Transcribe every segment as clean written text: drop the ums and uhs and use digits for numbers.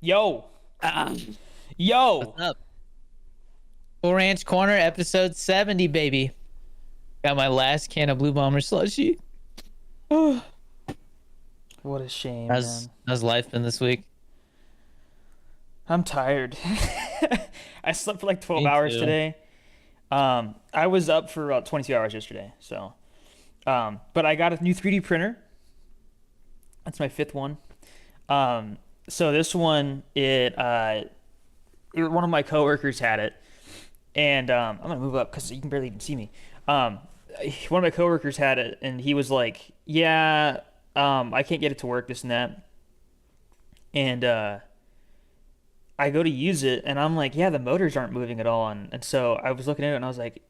Yo, Ah, what's yo. up? Full Ranch Corner, episode 70, baby. Got my last can of Blue Bomber slushy. What a shame, How's man. how's life been this week? I'm tired. I slept for like 12 Me hours too. today. I was up for about 22 hours yesterday. But I got a new 3D printer. That's my fifth one. Um, so this one, one of my coworkers had it, and I'm gonna move up because you can barely even see me. Um, one of my coworkers had it, and he was like, "Yeah, I can't get it to work, this and that." And I go to use it, and I'm like, "Yeah, the motors aren't moving at all." And so I was looking at it, and I was like,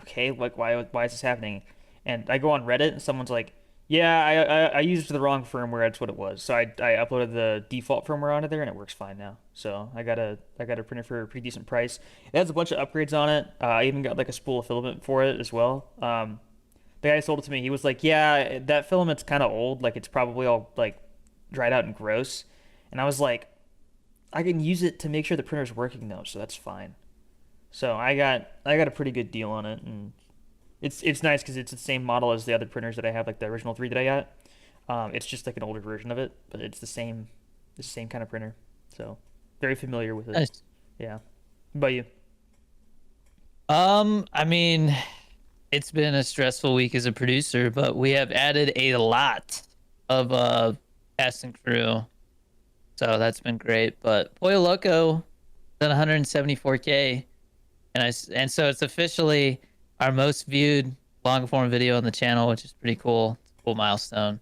"Okay, like why is this happening?" And I go on Reddit, and someone's like, "Yeah, I used the wrong firmware. That's what it was." So I uploaded the default firmware onto there, and it works fine now. So I got a printer for a pretty decent price. It has a bunch of upgrades on it. I even got like a spool of filament for it as well. The guy who sold it to me, he was like, "Yeah, that filament's kind of old. Like it's probably all like dried out and gross." And I was like, "I can use it to make sure the printer's working though, so that's fine." So I got a pretty good deal on it, and it's nice because it's the same model as the other printers that I have, like the original three that I got. It's just like an older version of it, but it's the same kind of printer. So very familiar with it. Nice. Yeah. What about you? I mean, it's been a stressful week as a producer, but we have added a lot of cast and crew, so that's been great. But Pollo Loco done 174K, and so it's officially our most viewed long form video on the channel, which is pretty cool. It's a cool milestone.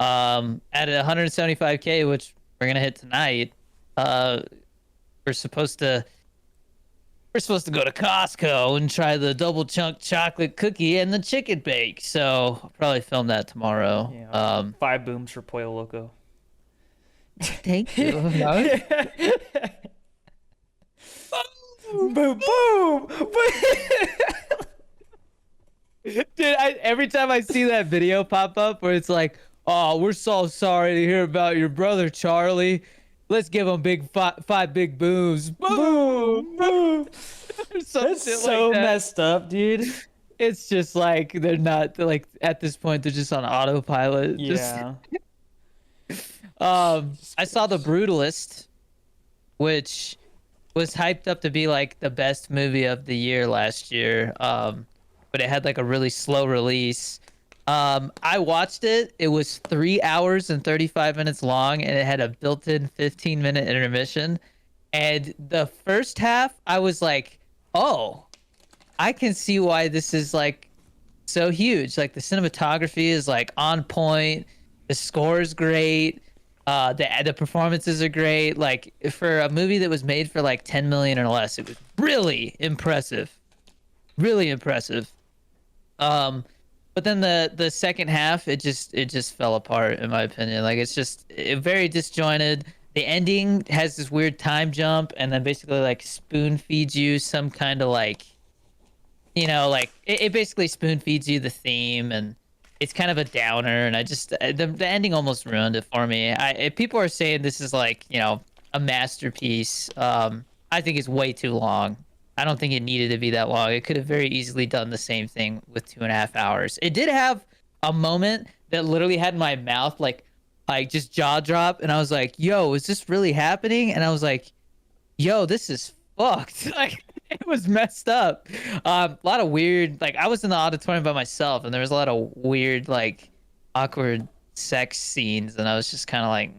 At 175K, which we're gonna hit tonight. Uh, we're supposed to we're supposed to go to Costco and try the double chunk chocolate cookie and the chicken bake. So I'll probably film that tomorrow. Yeah. 5 booms for Pollo Loco. Thank you. No? Boom, boom. Dude, every time I see that video pop up where it's like, "Oh, we're so sorry to hear about your brother Charlie. Let's give him five big booms." Boom, Boom, boom. or some That's shit like so that. messed up, dude. It's just like they're not like at this point they're just on autopilot. Just Yeah. I saw The Brutalist, which was hyped up to be like the best movie of the year last year. But it had like a really slow release. I watched it. It was 3 hours and 35 minutes long, and it had a built-in 15-minute intermission. And the first half, I was like, "Oh, I can see why this is like so huge. Like the cinematography is like on point, the score is great, the performances are great. Like for a movie that was made for like 10 million or less, it was really impressive, really impressive. Um, but then the second half, it just fell apart in my opinion. Like very disjointed. The ending has this weird time jump, and then basically like spoon feeds you some kind of like like it basically spoon feeds you the theme, and it's kind of a downer. And I just the ending almost ruined it for me. If people are saying this is like a masterpiece, I think it's way too long. I don't think it needed to be that long. It could have very easily done the same thing with 2.5 hours. It did have a moment that literally had my mouth like just jaw drop, and I was like, "Yo, is this really happening?" And I was like, "Yo, this is fucked." Like it was messed up. A lot of weird. Like I was in the auditorium by myself, and there was a lot of weird, like awkward sex scenes, and I was just kind of like,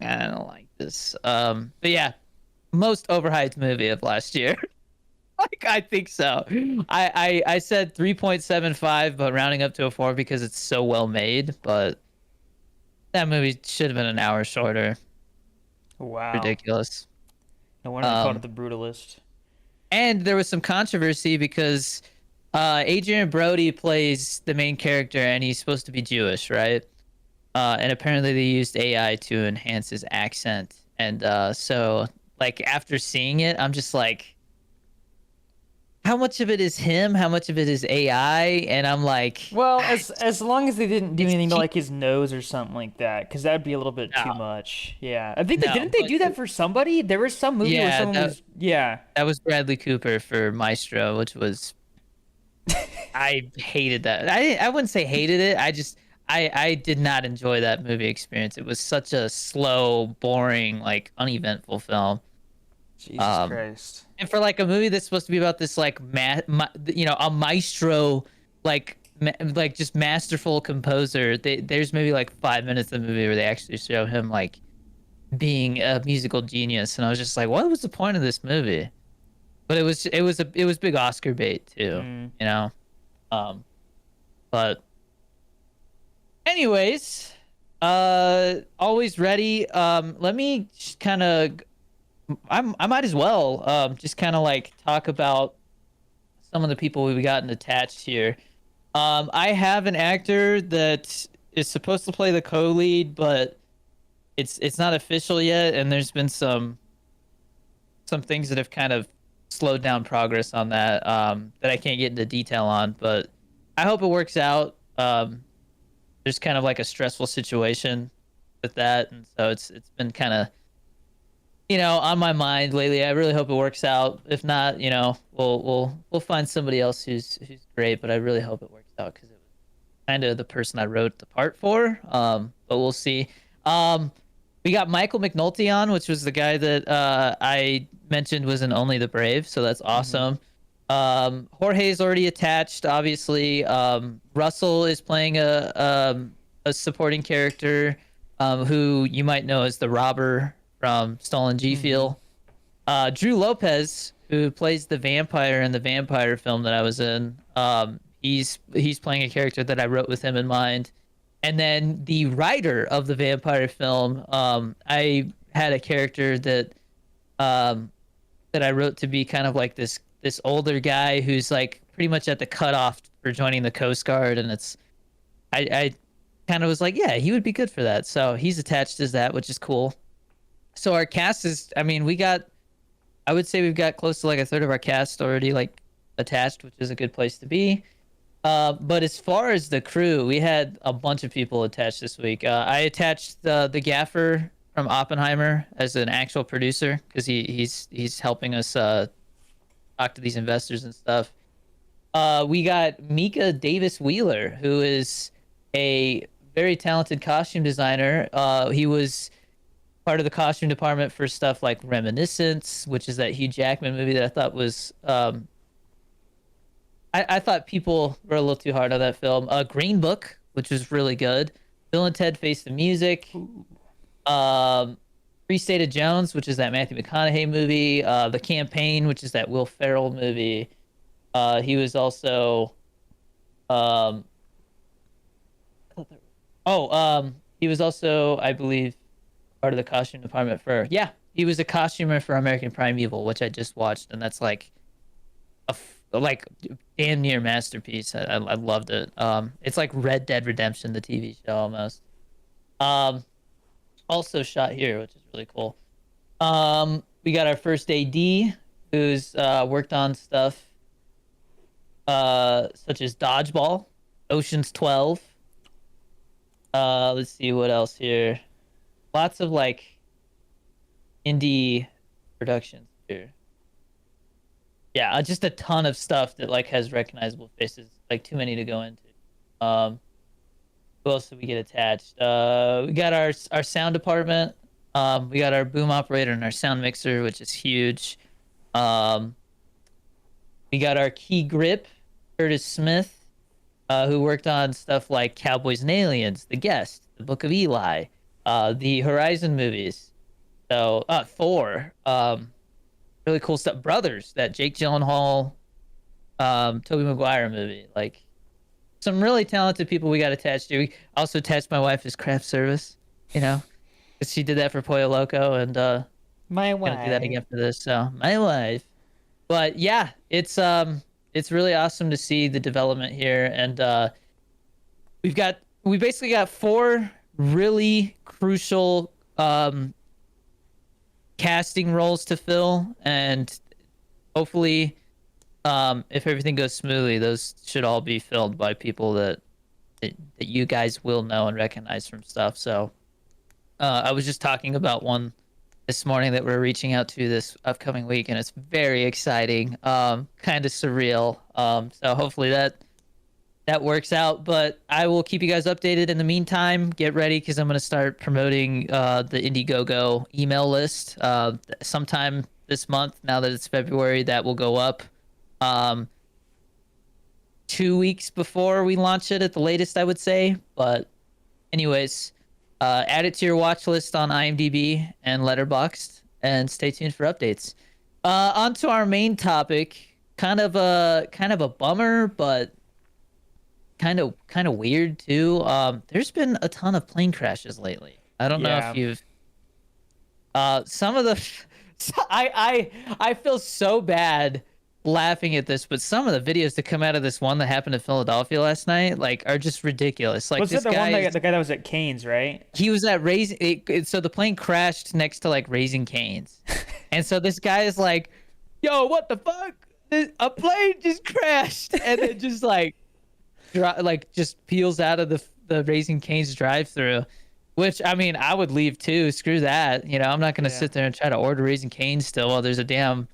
I don't like this. But yeah, most overhyped movie of last year. Like I think so. I said 3.75, but rounding up to a 4 because it's so well made. But that movie should have been an hour shorter. Wow. Ridiculous. No wonder they called it Um, the Brutalist. and there was some controversy because Adrian Brody plays the main character, and he's supposed to be Jewish, right? And apparently they used AI to enhance his accent, and so like after seeing it, I'm just like, how much of it is him? How much of it is AI? And I'm like, Well, as long as they didn't do it's anything to cheap. like his nose or something like that, because that'd be a little bit No, too much. Yeah, I think they no, didn't they but do that for somebody? There was some movie where yeah, someone that was yeah. that was Bradley Cooper for Maestro, which was I hated that. I wouldn't say hated it. I did not enjoy that movie experience. It was such a slow, boring, like uneventful film. Jesus Um, Christ. and for like a movie that's supposed to be about this like a maestro, like just masterful composer, there's maybe like 5 minutes of the movie where they actually show him like being a musical genius, and I was just like, what was the point of this movie? But it was big Oscar bait too, Hmm. you know. Um, but anyways, always ready. Let me kind of I might as well just kind of like talk about some of the people we've gotten attached here. I have an actor that is supposed to play the co-lead, but it's not official yet, and there's been some things that have kind of slowed down progress on that that I can't get into detail on, but I hope it works out. There's kind of like a stressful situation with that, and so it's been kind of on my mind lately. I really hope it works out. If not, we'll find somebody else who's great. But I really hope it works out because it was kind of the person I wrote the part for. But we'll see. Um, we got Michael McNulty on, which was the guy that I mentioned was in Only the Brave. So that's Hmm. awesome. Jorge's already attached, obviously. Russell is playing a supporting character who you might know as the robber from Stolen G Hmm. Fuel. Drew Lopez, who plays the vampire in the vampire film that I was in, he's playing a character that I wrote with him in mind. And then the writer of the vampire film, I had a character um, that I wrote to be kind of like this older guy who's like pretty much at the cutoff for joining the Coast Guard, and I kind of was like, yeah, he would be good for that. So he's attached as that, which is cool. So our cast is, I mean, I would say we've got close to like a third of our cast already like attached, which is a good place to be. But as far as the crew, we had a bunch of people attached this week. I attached the gaffer from Oppenheimer as an actual producer because he's helping us talk to these investors and stuff. We got Mika Davis Wheeler, who is a very talented costume designer. He was part of the costume department for stuff like Reminiscence, which is that Hugh Jackman movie that I thought was I thought people were a little too hard on that film. Green Book, which was really good. Bill and Ted Face the Music. Um, Free State of Jones, which is that Matthew McConaughey movie. The Campaign, which is that Will Ferrell movie. He was also um, he was also, I believe, part of the costume department for he was a costumer for American Primeval, which I just watched, and that's like like damn near masterpiece. I loved it. It's like Red Dead Redemption, the TV show almost. Um, also shot here, which is really cool. We got our first AD who's worked on stuff such as Dodgeball, Ocean's 12. Let's see what else here. Lots of like indie productions here. Yeah, just a ton of stuff that like has recognizable faces. Like too many to go into. Um, who else did we get attached? We got our sound department. We got our boom operator and our sound mixer, which is huge. Um, we got our key grip, Curtis Smith, who worked on stuff like Cowboys and Aliens, The Guest, The Book of Eli, the Horizon movies. So Thor, really cool stuff. Brothers, that Jake Gyllenhaal, Tobey Maguire movie. Like some really talented people we got attached to. We also attached my wife as craft service, you know, because she did that for Pollo Loco, and My gonna do that wife. again for this. So my wife. But yeah, it's really awesome to see the development here, and we basically got four really crucial casting roles to fill, and hopefully If everything goes smoothly, those should all be filmed by people that you guys will know and recognize from stuff. So I was just talking about one this morning that we're reaching out to this upcoming week, and it's very exciting. Kind of surreal. So hopefully that works out. But I will keep you guys updated in the meantime. Get ready because I'm going to start promoting the Indiegogo email list sometime this month. Now that it's February, that will go up. Um, 2 weeks before we launch it at the latest, I would say. But anyways, add it to your watch list on IMDb and Letterboxd, and stay tuned for updates. On to our main topic. Kind of a bummer, but kind of weird too. There's been a ton of plane crashes lately. I don't know if Yeah. you've some of the I feel so bad laughing at this, but some of the videos that come out of this one that happened in Philadelphia last night like are just ridiculous. Like Was it this the one guy, that the guy that was at Canes, right? he was at so the plane crashed next to like Raising Cane's, and so this guy is like, "Yo, what the fuck? A plane just crashed," and then just like just peels out of the Raising Cane's drive-through. Which I mean, I would leave too. Screw that. I'm not gonna Yeah. sit there and try to order Raising Cane's still while there's a damn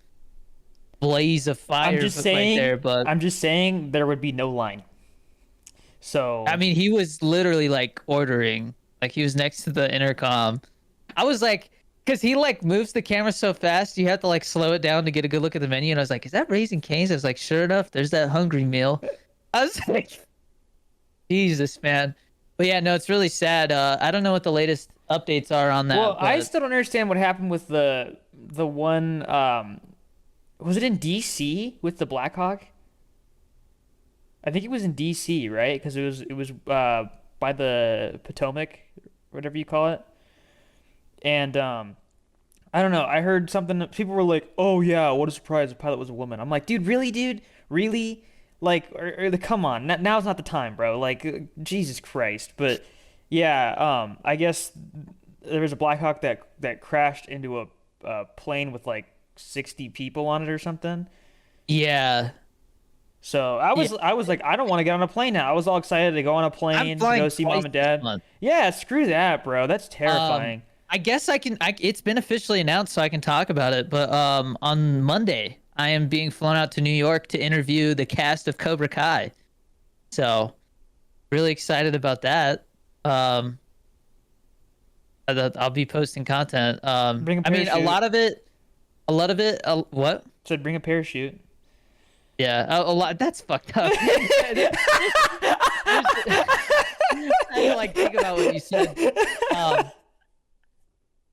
blaze of I'm fire just right saying, there. But I'm just saying there would be no line. I So mean, he was literally like ordering, like he was next to the intercom. I was like, because he like moves the camera so fast, you have to like slow it down to get a good look at the menu. And I was like, is that Raising Cane's? I was like, sure enough, there's that hungry meal. I was like, Jesus, man. But yeah, no, it's really sad. I don't know what the latest updates are on well, that, I but still don't understand what happened with the one was it in DC with the Blackhawk? I think it was in DC, right? Because it was by the Potomac, whatever you call it. And I don't know. I heard something. People were like, "Oh yeah, what a surprise! The pilot was a woman." I'm like, "Dude, really, dude, really? Like, come on, now's not the time, bro. Like, Jesus Christ!" But yeah, I guess there was a Black Hawk that crashed into a plane with like 60 people on it or something. yeah, So I yeah. was I was like, I don't want to get on a plane now. I was all excited to go on a I'm plane to flying go see mom twice and this dad. month. Yeah, screw that, bro. That's Um, terrifying. I guess I can. It's been officially announced, so I can talk about it. But on Monday, I am being flown out to New York to interview the cast of Cobra Kai. So really excited about that. Um, I'll be posting content. Bring a I mean, parachute. a lot of it. What? Said bring a parachute. Yeah, a lot. That's fucked up. I had to like think about what you said. Um,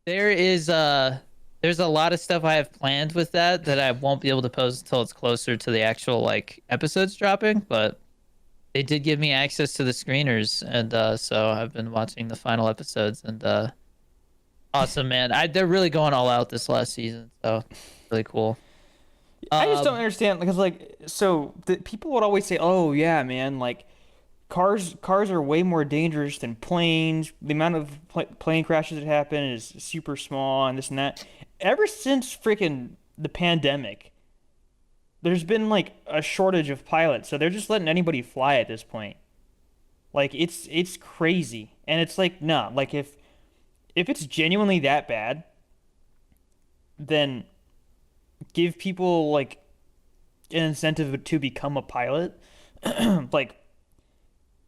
There is there's a lot of stuff I have planned with that I won't be able to post until it's closer to the actual like episodes dropping, but they did give me access to the screeners, and so I've been watching the final episodes, and awesome, man. They're really going all out this last season, so really cool. I just don't Um understand because like so the people would always say, "Oh yeah, man, like cars are way more dangerous than planes. The amount of plane crashes that happen is super small and this and that." Ever since freaking the pandemic, there's been like a shortage of pilots, so they're just letting anybody fly at this point. Like it's crazy. And it's like, nah, like if it's genuinely that bad, then give people like an incentive to become a pilot. Like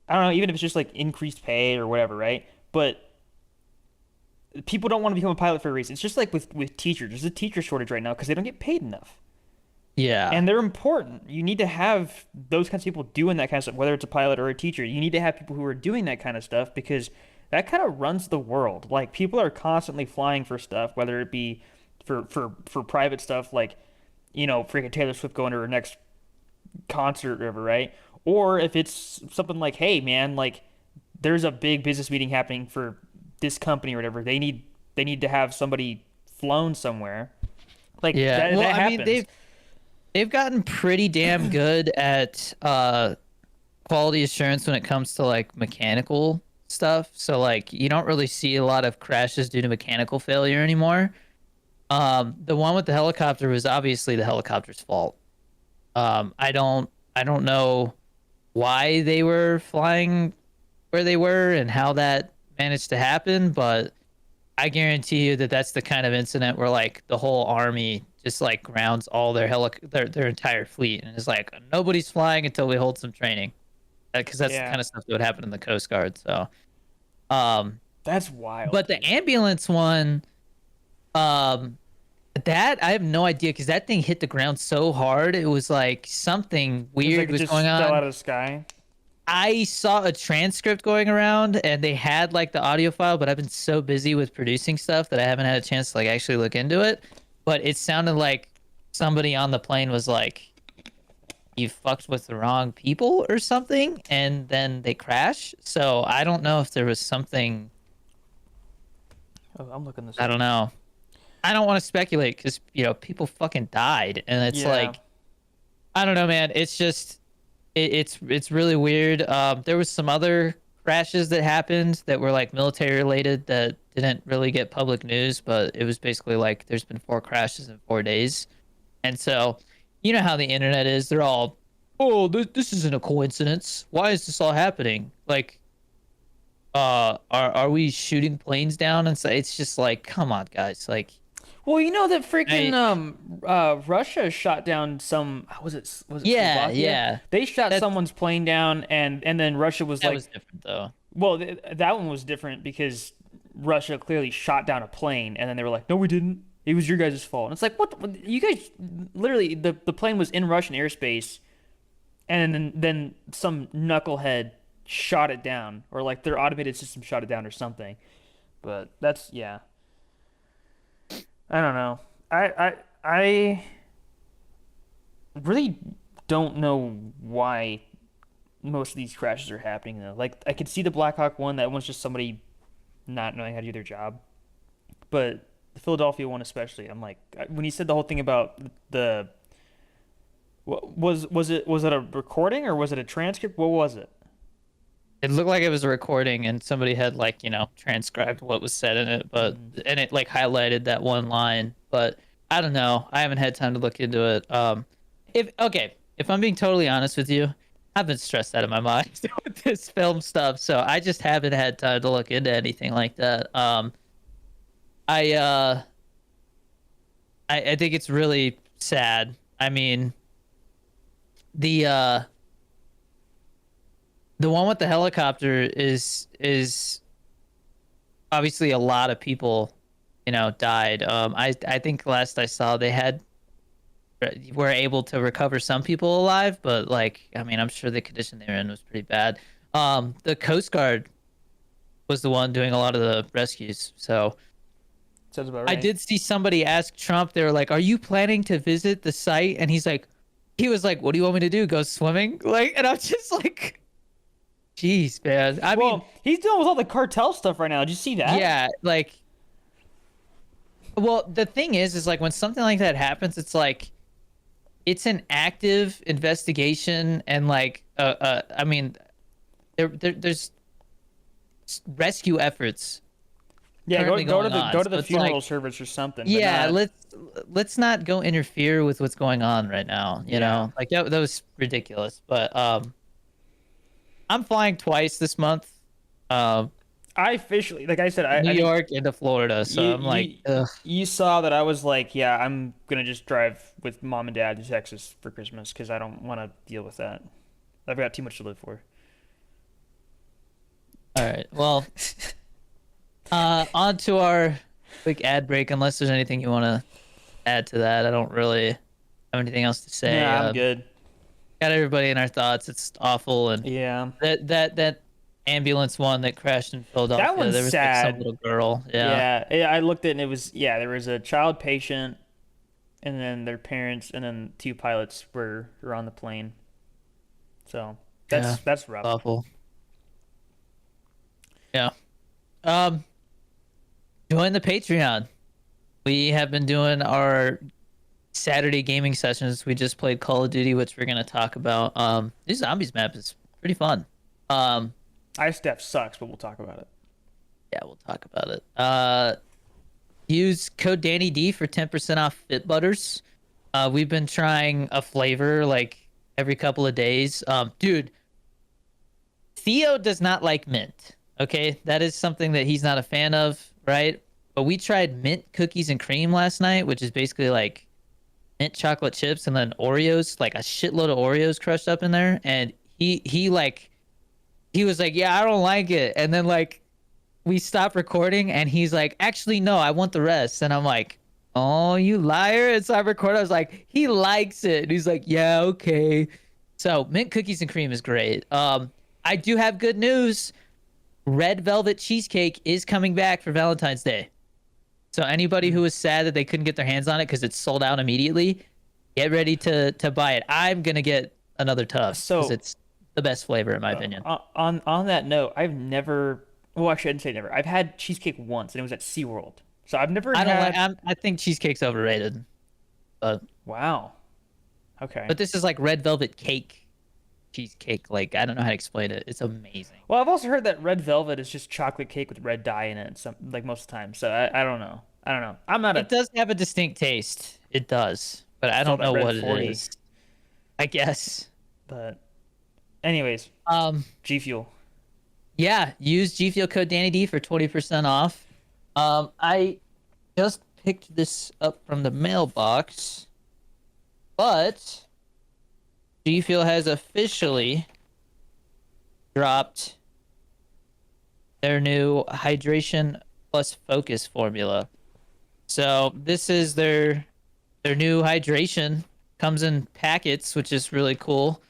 I don't know, even if it's just like increased pay or whatever, right? But people don't want to become a pilot for a reason. It's just like with teachers. There's a teacher shortage right now because they don't get paid enough. yeah. And they're important. You need to have those kinds of people doing that kind of stuff, whether it's a pilot or a teacher. You need to have people who are doing that kind of stuff because that kind of runs the world. Like people are constantly flying for stuff, whether it be for private stuff like, freaking Taylor Swift going to her next concert or whatever, right? Or if it's something like, hey man, like there's a big business meeting happening for this company or whatever. They need to have somebody flown somewhere. Like Yeah. Well, that I mean, happens. they've gotten pretty damn good at quality assurance when it comes to like mechanical stuff. So like you don't really see a lot of crashes due to mechanical failure anymore. The one with the helicopter was obviously the helicopter's fault. I don't know why they were flying where they were and how that managed to happen, but I guarantee you that that's the kind of incident where like the whole army just like grounds all their entire fleet and is like nobody's flying until we hold some training, because that's the Yeah, kind of stuff that would happen in the Coast Guard. So, um, that's wild, but the dude. ambulance one, um, that I have no idea because that thing hit the ground so hard. It was like something It's like weird it was going just fell on. out of the sky. I saw a transcript going around and they had like the audio file, but I've been so busy with producing stuff that I haven't had a chance to like actually look into it. But it sounded like somebody on the plane was like, you fucked with the wrong people or something, and then they crash. So I don't know if there was something, Oh, I'm looking this I up. don't know. I don't want to speculate because, people fucking died. And it's Yeah. like, I don't know, man. It's just, it's really weird. There was some other crashes that happened that were like military related that didn't really get public news, but it was basically like there's been 4 crashes in 4 days, and so you know how the internet is. They're all, oh, this isn't a coincidence. Why is this all happening? Like, are we shooting planes down? And so it's just like, come on, guys. Like, Well, you know that freaking I, Russia shot down some was it yeah, Slovakia? yeah. They shot That's someone's plane down and then Russia was that like, was different though. well, that one was different because Russia clearly shot down a plane and then they were like, "No, we didn't. It was your guys' fault." And it's like, "What? You guys literally the plane was in Russian airspace and then some knucklehead shot it down or like their automated system shot it down or something." But that's yeah. I don't know. I really don't know why most of these crashes are happening though. Like I could see the Black Hawk one, that one's just somebody not knowing how to do their job. But the Philadelphia one especially, I'm like when he said the whole thing about the was it a recording or was it a transcript? What was it? It looked like it was a recording and somebody had like, transcribed what was said in it, but Mm. and it like highlighted that one line. But I don't know. I haven't had time to look into it. If I'm being totally honest with you, I've been stressed out of my mind with this film stuff, so I just haven't had time to look into anything like that. I uh I think it's really sad. I mean, the uh the one with the helicopter is obviously a lot of people, died. I think last I saw they had were able to recover some people alive, but like I mean I'm sure the condition they were in was pretty bad. The Coast Guard was the one doing a lot of the rescues. So Sounds about I right. did see somebody ask Trump, they were like, "Are you planning to visit the site?" And he was like, "What do you want me to do? Go swimming?" Like, and I'm just like, "Jeez, man." I mean, Well, he's dealing with all the cartel stuff right now. Did you see that? yeah, like, well, the thing is like when something like that happens, it's like it's an active investigation, and like, I mean, there's rescue efforts Yeah, currently going on, go to so the it's like, funeral service or something, but yeah, not. let's not go interfere with what's going on right now. Yeah. Like that was ridiculous. But I'm flying twice this month, um, I officially, like I said, New I think York into Florida. So you I'm like, ugh. you saw that I was like, yeah, I'm gonna just drive with mom and dad to Texas for Christmas because I don't want to deal with that. I've got too much to live for. All right. Well, on to our quick ad break. Unless there's anything you want to add to that, I don't really have anything else to say. Nah, I'm good. Got everybody in our thoughts. It's awful, and Yeah, that ambulance one that crashed in that Philadelphia. one's There was like some sad. little girl. Yeah. Yeah, I looked at it and it was yeah, there was a child patient and then their parents and then two pilots were on the plane. So Yeah. that's rough. Awful. Yeah. Um, Join the Patreon. We have been doing our Saturday gaming sessions. We just played Call of Duty, which we're gonna talk about. This zombies map is pretty fun. Um, ISTEP sucks, but we'll talk about it. yeah, we'll talk about it. Use code Danny D for 10% off Fit Butters. We've been trying a flavor like every couple of days. Dude, Theo does not like mint. Okay, that is something that he's not a fan of, right? But we tried mint cookies and cream last night, which is basically like mint chocolate chips and then Oreos, like a shitload of Oreos crushed up in there. And he was like, "Yeah, I don't like it." And then like we stopped recording, and he's like, "Actually, no, I want the rest." And I'm like, "Oh, you liar!" And so I recorded. I was like, "He likes it." And he's like, "Yeah, okay." So mint cookies and cream is great. I do have good news. Red velvet cheesecake is coming back for Valentine's Day. So anybody who Mm. was sad that they couldn't get their hands on it because it's sold out immediately, get ready to buy it. I'm gonna get another tub because So it's the best flavor in my opinion. on that note, I've never. Well, actually, I didn't say never. I've had cheesecake once, and it was at SeaWorld. So I've never I don't like. had. I think cheesecake's overrated, but Wow. Okay. this is like red velvet cake cheesecake. Like I don't know how to explain it. It's amazing. Well, I've also heard that red velvet is just chocolate cake with red dye in it, some like most of the time. So I don't know. I don't know. I'm not It a does have a distinct taste. It does, but I It's all don't that know red what it 40. is. I guess. But anyways, Um, G Fuel. yeah, use G Fuel code Danny D for 20% off. I just picked this up from the mailbox, but G Fuel has officially dropped their new hydration plus focus formula. So this is their new hydration. Comes in packets, which is really cool.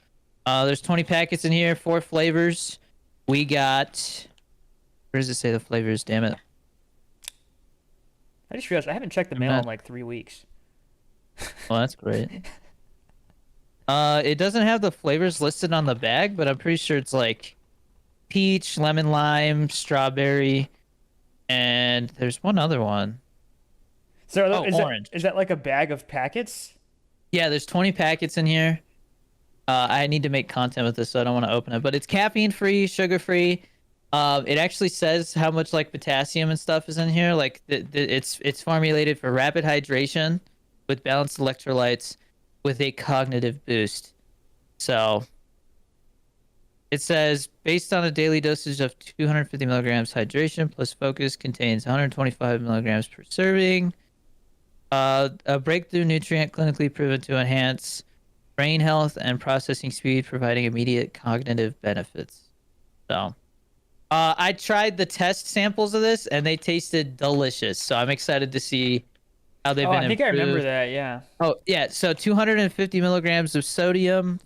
There's 20 packets in here, 4 flavors. We got, where does it say the flavors? Damn it. I just realized I haven't checked the I'm mail in not. like 3 weeks. Well, that's great. It doesn't have the flavors listed on the bag, but I'm pretty sure it's like peach, lemon, lime, strawberry, and there's one other one. So Oh, orange. is that like a bag of packets? Yeah, there's 20 packets in here. I need to make content with this, so I don't want to open it. But it's caffeine free, sugar free. It actually says how much like potassium and stuff is in here. Like it's formulated for rapid hydration with balanced electrolytes with a cognitive boost. So it says based on a daily dosage of 250 milligrams hydration plus focus contains 125 milligrams per serving. A breakthrough nutrient clinically proven to enhance brain health and processing speed, providing immediate cognitive benefits. So, I tried the test samples of this and they tasted delicious. So I'm excited to see how they've Oh, been I think I remember improved. that. Yeah. Oh yeah, so 250 milligrams of sodium,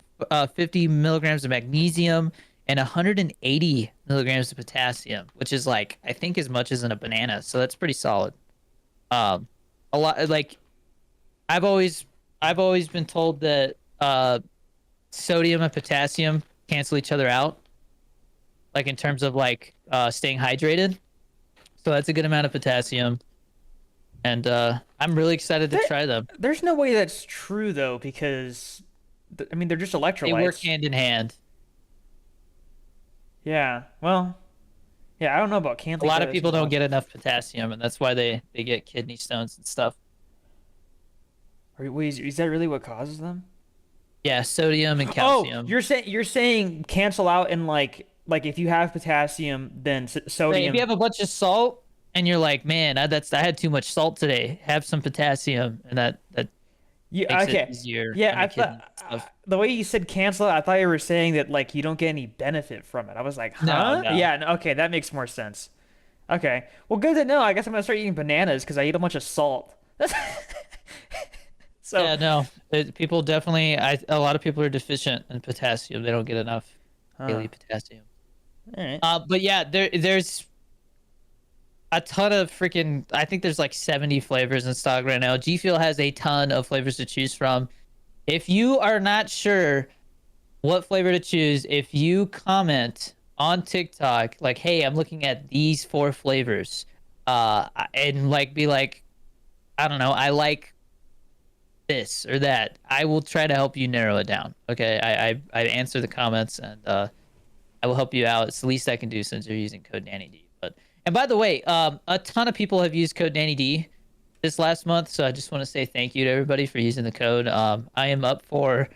50 milligrams of magnesium, and 180 milligrams of potassium, which is like I think as much as in a banana. So that's pretty solid. Um, a lot like I've always I've always been told that sodium and potassium cancel each other out, like in terms of like staying hydrated. So that's a good amount of potassium, and I'm really excited to There, try them. there's no way that's true though, because I mean they're just They work electrolytes. hand in hand. Yeah. Well, yeah. I don't know about A canceling each lot other. of That's people don't wild. get enough potassium, and that's why they get kidney stones and stuff. Wait, is that really what causes them? Yeah, sodium and Oh, calcium. you're saying cancel out and like if you have potassium, then Right, if you sodium. have a bunch of salt and you're like, man, I had too much salt today. Have some potassium, and that Yeah. makes it Okay. easier Yeah. on the kidney stuff. The way you said cancel it, I thought you were saying that like you don't get any benefit from it. I was like, No, huh? no. Yeah. No, okay, that makes more sense. Okay. Well, good to know. I guess I'm gonna start eating bananas because I eat a bunch of salt. So, Yeah, no. People definitely. A lot of people are deficient in potassium. They don't get enough huh. daily potassium. All right. But yeah, there's a ton of freaking. I think there's like 70 flavors in stock right now. G Fuel has a ton of flavors to choose from. If you are not sure what flavor to choose, if you comment on TikTok like, "Hey, I'm looking at these 4 flavors," and like be like, I don't know, I like this or that, I will try to help you narrow it down. Okay, I answer the comments and I will help you out. It's the least I can do since you're using code NannyD. But and by the way, a ton of people have used code NannyD this last month, so I just want to say thank you to everybody for using the code. I am up for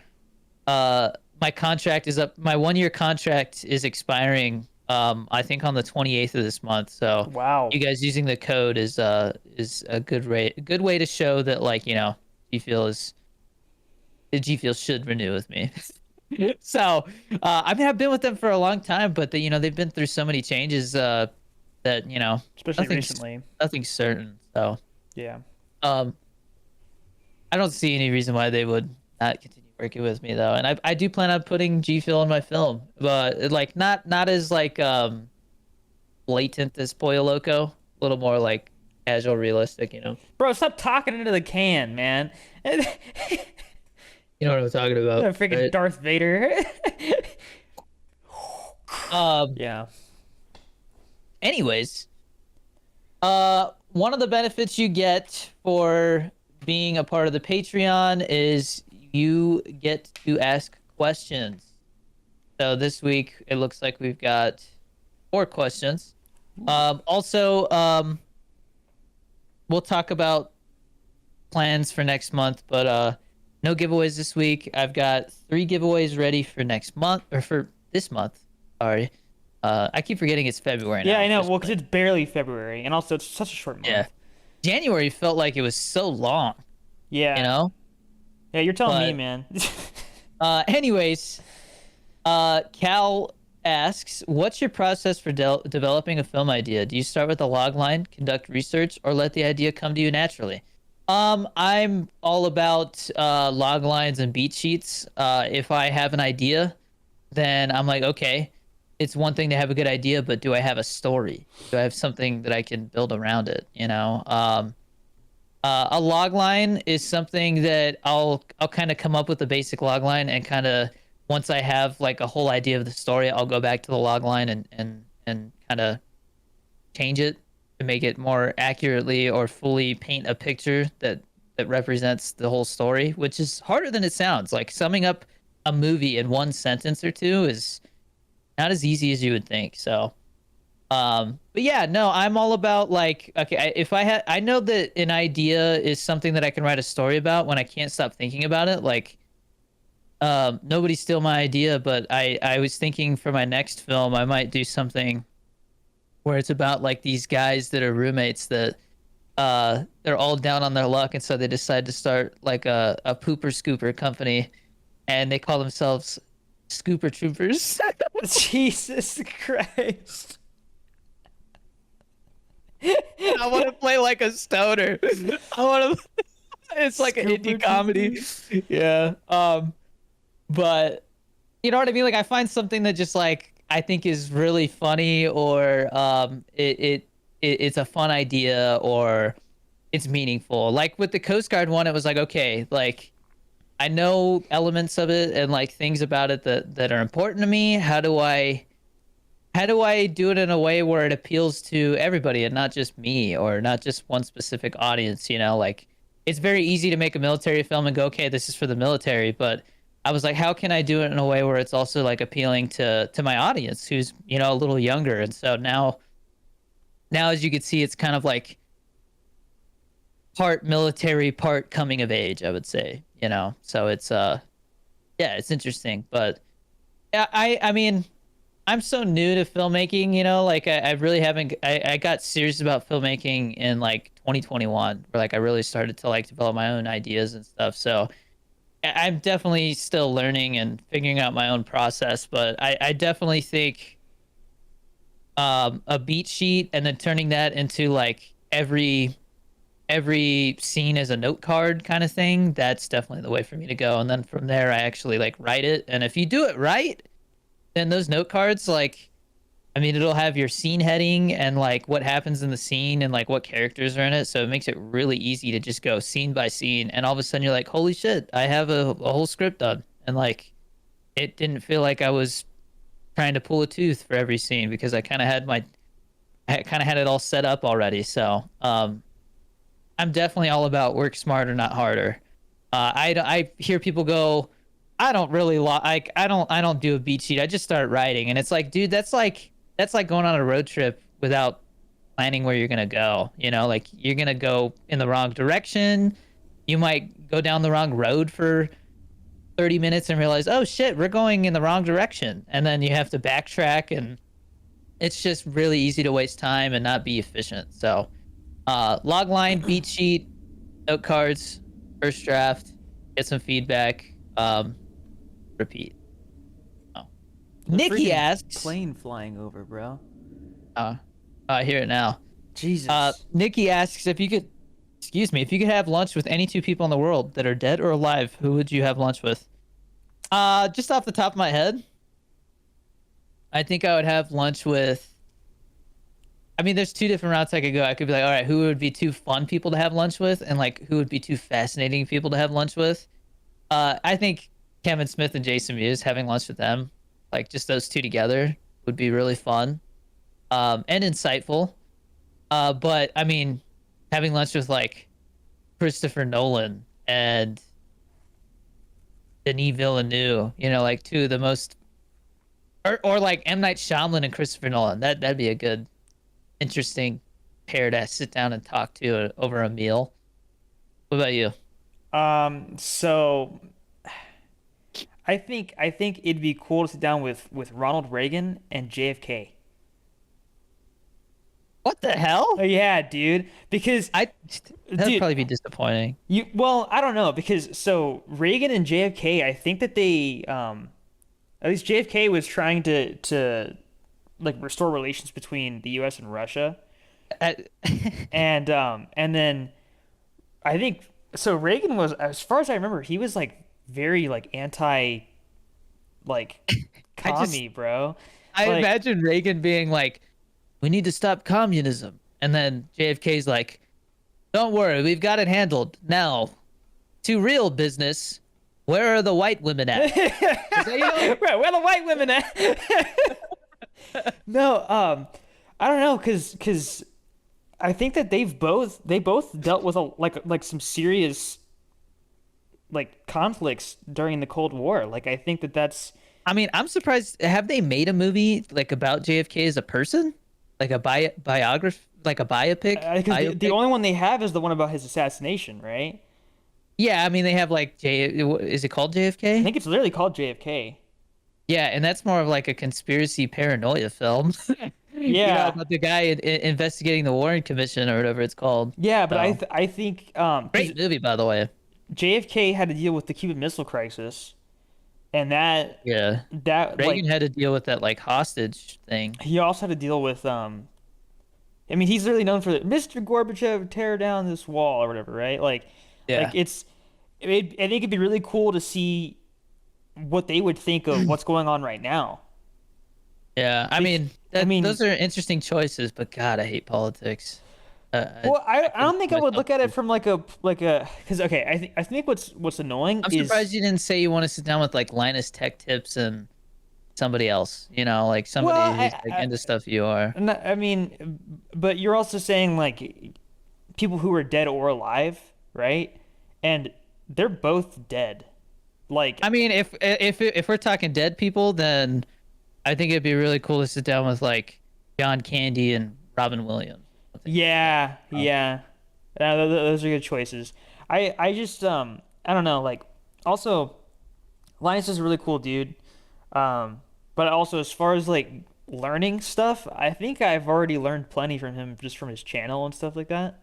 uh my contract is up. My 1 year contract is expiring. I think on the 28th of this month. So Wow. you guys using the code is a good way to show that like G Fuel is G Fuel should renew with me. So I mean I've been with them for a long time, but they've been through so many changes that Especially nothing's recently. nothing's certain. So Yeah. um I don't see any reason why they would not continue working with me though. And I do plan on putting G Fuel in my film, but like not as like blatant as Pollo Loco, a little more like casual, realistic. Bro, stop talking into the can, man. You know what I'm talking about, Freaking right? Darth Vader. Um Yeah. anyways, one of the benefits you get for being a part of the Patreon is you get to ask questions. So this week it looks like we've got 4 questions. Also, we'll talk about plans for next month, but no giveaways this week. I've got 3 giveaways ready for next month or for this month. Sorry. I keep forgetting it's February Yeah, now I at know. this Well, because point. it's barely February, and also it's such a short Yeah. month. January felt like it was so long, you Yeah. know? Yeah, you're telling me, But man. anyways, Cal asks, what's your process for developing a film idea? Do you start with a log line, conduct research, or let the idea come to you naturally? I'm all about log lines and beat sheets. If I have an idea, then I'm like, okay, it's one thing to have a good idea, but do I have a story? Do I have something that I can build around it? A log line is something that I'll kind of come up with a basic log line and kind of once I have like a whole idea of the story, I'll go back to the log line and kind of change it to make it more accurately or fully paint a picture that represents the whole story, which is harder than it sounds. Like summing up a movie in one sentence or two is not as easy as you would think. So but yeah, no, I'm all about like, okay, if I know that an idea is something that I can write a story about when I can't stop thinking about it. Like, nobody steal my idea, but I was thinking for my next film, I might do something where it's about like these guys that are roommates that they're all down on their luck, and so they decide to start like a pooper scooper company, and they call themselves Scooper Troopers. Jesus Christ. I want to play like a stoner. I want to. It's like an Scooper indie comedy. Troopers. Yeah. But you know what I mean? Like I find something that just like I think is really funny, or it's a fun idea, or it's meaningful. Like with the Coast Guard one, it was like okay, like I know elements of it and like things about it that are important to me. How do I do it in a way where it appeals to everybody and not just me or not just one specific audience? Like it's very easy to make a military film and go, okay, this is for the military. But I was like, how can I do it in a way where it's also like appealing to my audience who's, a little younger? And so now, as you can see, it's kind of like part military, part coming of age, I would say. So it's, yeah, it's interesting. But yeah, I mean, I'm so new to filmmaking. Like I really haven't. I got serious about filmmaking in like 2021, where like I really started to like develop my own ideas and stuff. So I'm definitely still learning and figuring out my own process. But I definitely think a beat sheet and then turning that into like every scene as a note card kind of thing. That's definitely the way for me to go. And then from there, I actually like write it. And if you do it right, then those note cards, like, I mean, it'll have your scene heading and like what happens in the scene and like what characters are in it. So it makes it really easy to just go scene by scene. And all of a sudden you're like, holy shit, I have a whole script done. And like, it didn't feel like I was trying to pull a tooth for every scene because I kind of had it all set up already. So, I'm definitely all about work smarter, not harder. I hear people go, I don't really like I don't do a beat sheet. I just start writing, and it's like, dude, that's like going on a road trip without planning where you're gonna go. You know, like you're gonna go in the wrong direction. You might go down the wrong road for 30 minutes and realize, oh shit, we're going in the wrong direction, and then you have to backtrack, and it's just really easy to waste time and not be efficient. So, log line, beat sheet, note cards, first draft, get some feedback, repeat. Oh. The Nikki freaking asks, plane flying over, bro. uh, I hear it now. Jesus. Nikki asks if you could, excuse me, if you could have lunch with any two people in the world that are dead or alive, who would you have lunch with? Just off the top of my head, I think I would have lunch with. I mean, there's two different routes I could go. I could be like, all right, who would be two fun people to have lunch with, and like who would be two fascinating people to have lunch with. I think Kevin Smith and Jason Mewes, having lunch with them, like just those two together, would be really fun, and insightful. But I mean, having lunch with like Christopher Nolan and Denis Villeneuve, you know, like two of the most, or like M. Night Shyamalan and Christopher Nolan. That'd be a good, interesting pair to sit down and talk to over a meal. What about you? So I think it'd be cool to sit down with Ronald Reagan and JFK. What the hell? Oh yeah, dude. Because That'd dude, probably be disappointing. I don't know because so Reagan and JFK, I think that they at least JFK was trying to like restore relations between the US and Russia. Uh, And then I think so Reagan was, as far as I remember, he was like very like anti like I just commie, bro. I Like imagine Reagan being like, "We need to stop communism," and then JFK's like, "Don't worry, we've got it handled. Now, to real business. Where are the white women at?" Is that you? right, where the white women at? No, I don't know, cause I think that they both dealt with like some serious like conflicts during the Cold War. Like I think that's I mean, I'm surprised. Have they made a movie like about JFK as a person, like a biography, like a biopic? because the Biopic? only one they have is the one about his assassination, right? Yeah, I mean, they have like J. Is it called I JFK? think it's literally called JFK. Yeah, and that's more of like a conspiracy paranoia film. You know, Yeah, about the guy investigating the Warren Commission or whatever it's called. yeah, but So I think because great movie, by the way. JFK had to deal with the Cuban Missile Crisis, and Yeah, that Reagan like had to deal with that like hostage thing. he also had to deal with I mean he's really known for the, Mr. Gorbachev tear down this wall or whatever, right? Like Yeah, I think it'd be really cool to see what they would think of what's going on right now. yeah. I Bec- mean, I mean, those are interesting choices, but God, I hate politics. well, I I couldn't don't think see I would myself. look at it from like a because okay, I think what's annoying I'm is surprised you didn't say you want to sit down with like Linus Tech Tips and somebody else. You know, like well, somebody who's like into stuff you are. I mean, but you're also saying like people who are dead or alive, right? And they're both dead. Like, I mean, if we're talking dead people, then I think it'd be really cool to sit down with like John Candy and Robin Williams. I think. yeah, Um, yeah. Those are good choices. I just I don't know. Like, also, Linus is a really cool dude. But also as far as like learning stuff, I think I've already learned plenty from him just from his channel and stuff like that.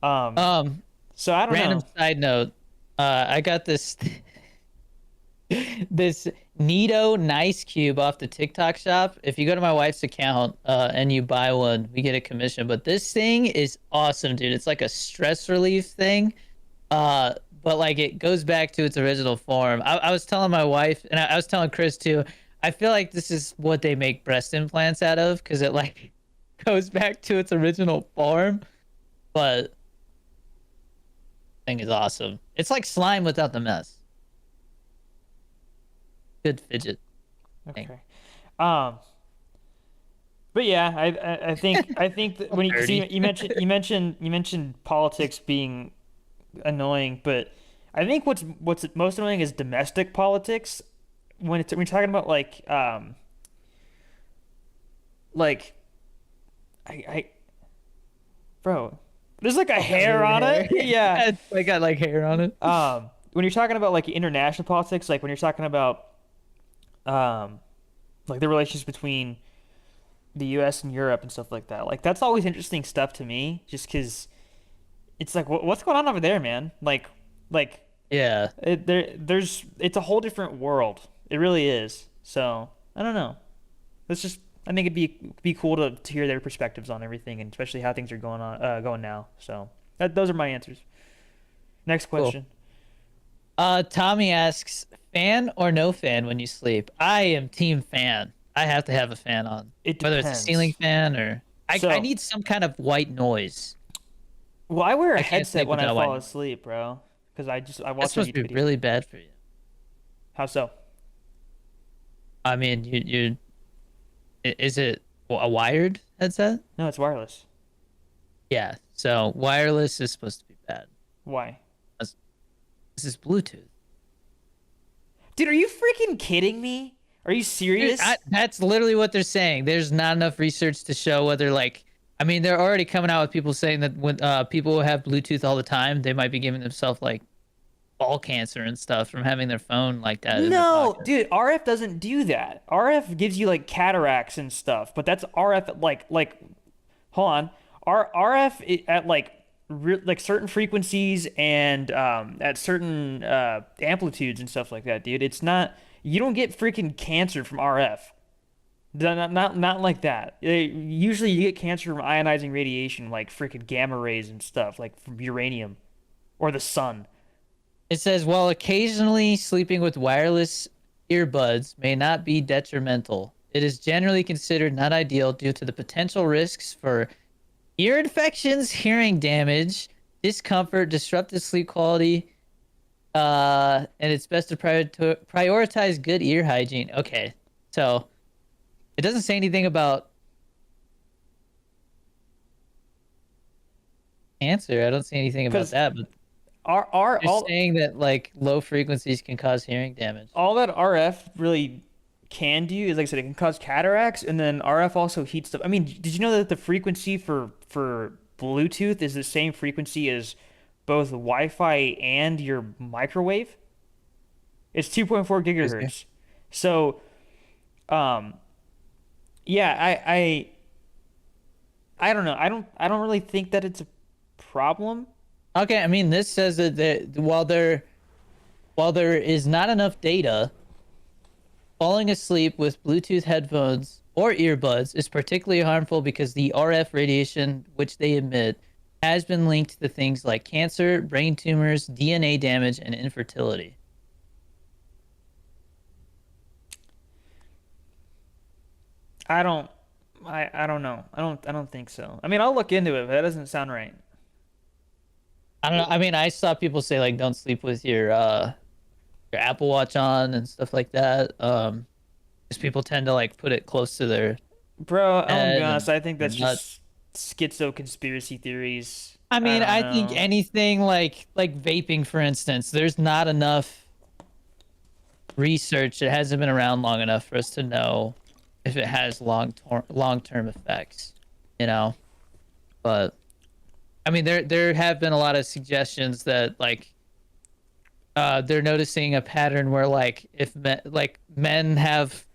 Um, um, so I don't Random know. side note. I got this this Nito Nice Cube off the TikTok shop. If you go to my wife's account and you buy one, we get a commission. But this thing is awesome, dude. It's like a stress relief thing. Uh, but like it goes back to its original form. I was telling my wife, and I was telling Chris too. I feel like this is what they make breast implants out of because it like goes back to its original form. But thing is awesome. It's like slime without the mess. Good fidget thing. Okay. Um, but yeah, I think that when you, 'cause Dirty. you mentioned politics being annoying, but I think what's most annoying is domestic politics when you're talking about like I bro. There's like a Oh, got hair weird on hair. it. Yeah. I got like hair on it. When you're talking about like international politics, like when you're talking about um, like the relations between the U.S. and Europe and stuff like that, like that's always interesting stuff to me, just because it's like what's going on over there, man? Like Yeah. there's it's a whole different world. It really is. So I don't know. Let's just I think it'd be cool to hear their perspectives on everything, and especially how things are going now. So those are my answers. Next Cool. question. Tommy asks, fan or no fan when you sleep? I am team fan. I have to have a fan on, It whether it's a ceiling depends. fan or I So, need some kind of white noise. well, I wear a I can't headset sleep when I without white fall noise. asleep, bro, because I That's watch a supposed to YouTube be video. really bad for you. How so? I mean, is it a wired headset? No, it's wireless. Yeah. So wireless is supposed to be bad. Why? This this is Bluetooth. Dude, are you freaking kidding me? Are you Dude, serious? that's literally what they're saying. There's not enough research to show whether like I mean, they're already coming out with people saying that when people who have Bluetooth all the time, they might be giving themselves like ball cancer and stuff from having their phone like that in their No, pocket. dude, RF doesn't do that. RF gives you like cataracts and stuff, but that's RF at like hold on. RF at like certain frequencies and at certain amplitudes and stuff like that, dude. It's not you don't get freaking cancer from RF. Not like that. Usually you get cancer from ionizing radiation like freaking gamma rays and stuff, like from uranium or the sun. It says while occasionally sleeping with wireless earbuds may not be detrimental, it is generally considered not ideal due to the potential risks for ear infections, hearing damage, discomfort, disrupted sleep quality, and it's best to prioritize good ear hygiene. Okay, so it doesn't say anything about cancer. I don't see anything about Because that, but our they're saying that like low frequencies can cause hearing damage. all that RF really can do is, like I said, it can cause cataracts, and then RF also heats stuff. I mean, did you know that the frequency for Bluetooth is the same frequency as both Wi-Fi and your microwave? It's 2.4 Crazy. gigahertz. So, um, yeah, I don't know. I don't really think that it's a problem. Okay, I mean this says that while there is not enough data, falling asleep with Bluetooth headphones or earbuds is particularly harmful because the RF radiation which they emit has been linked to things like cancer, brain tumors, DNA damage, and infertility. I don't I don't know. I don't think so. I mean, I'll look into it, but that doesn't sound right. I don't know. I mean, I saw people say like don't sleep with your Apple Watch on and stuff like that. Because people tend to like put it close to their Bro, I'm gonna be head honest, and I think their that's nuts. just schizo conspiracy theories. I I mean, don't I think know. anything like vaping, for instance, there's not enough research. It hasn't been around long enough for us to know if it has long term effects. You know, but I mean, there have been a lot of suggestions that like they're noticing a pattern where like if men have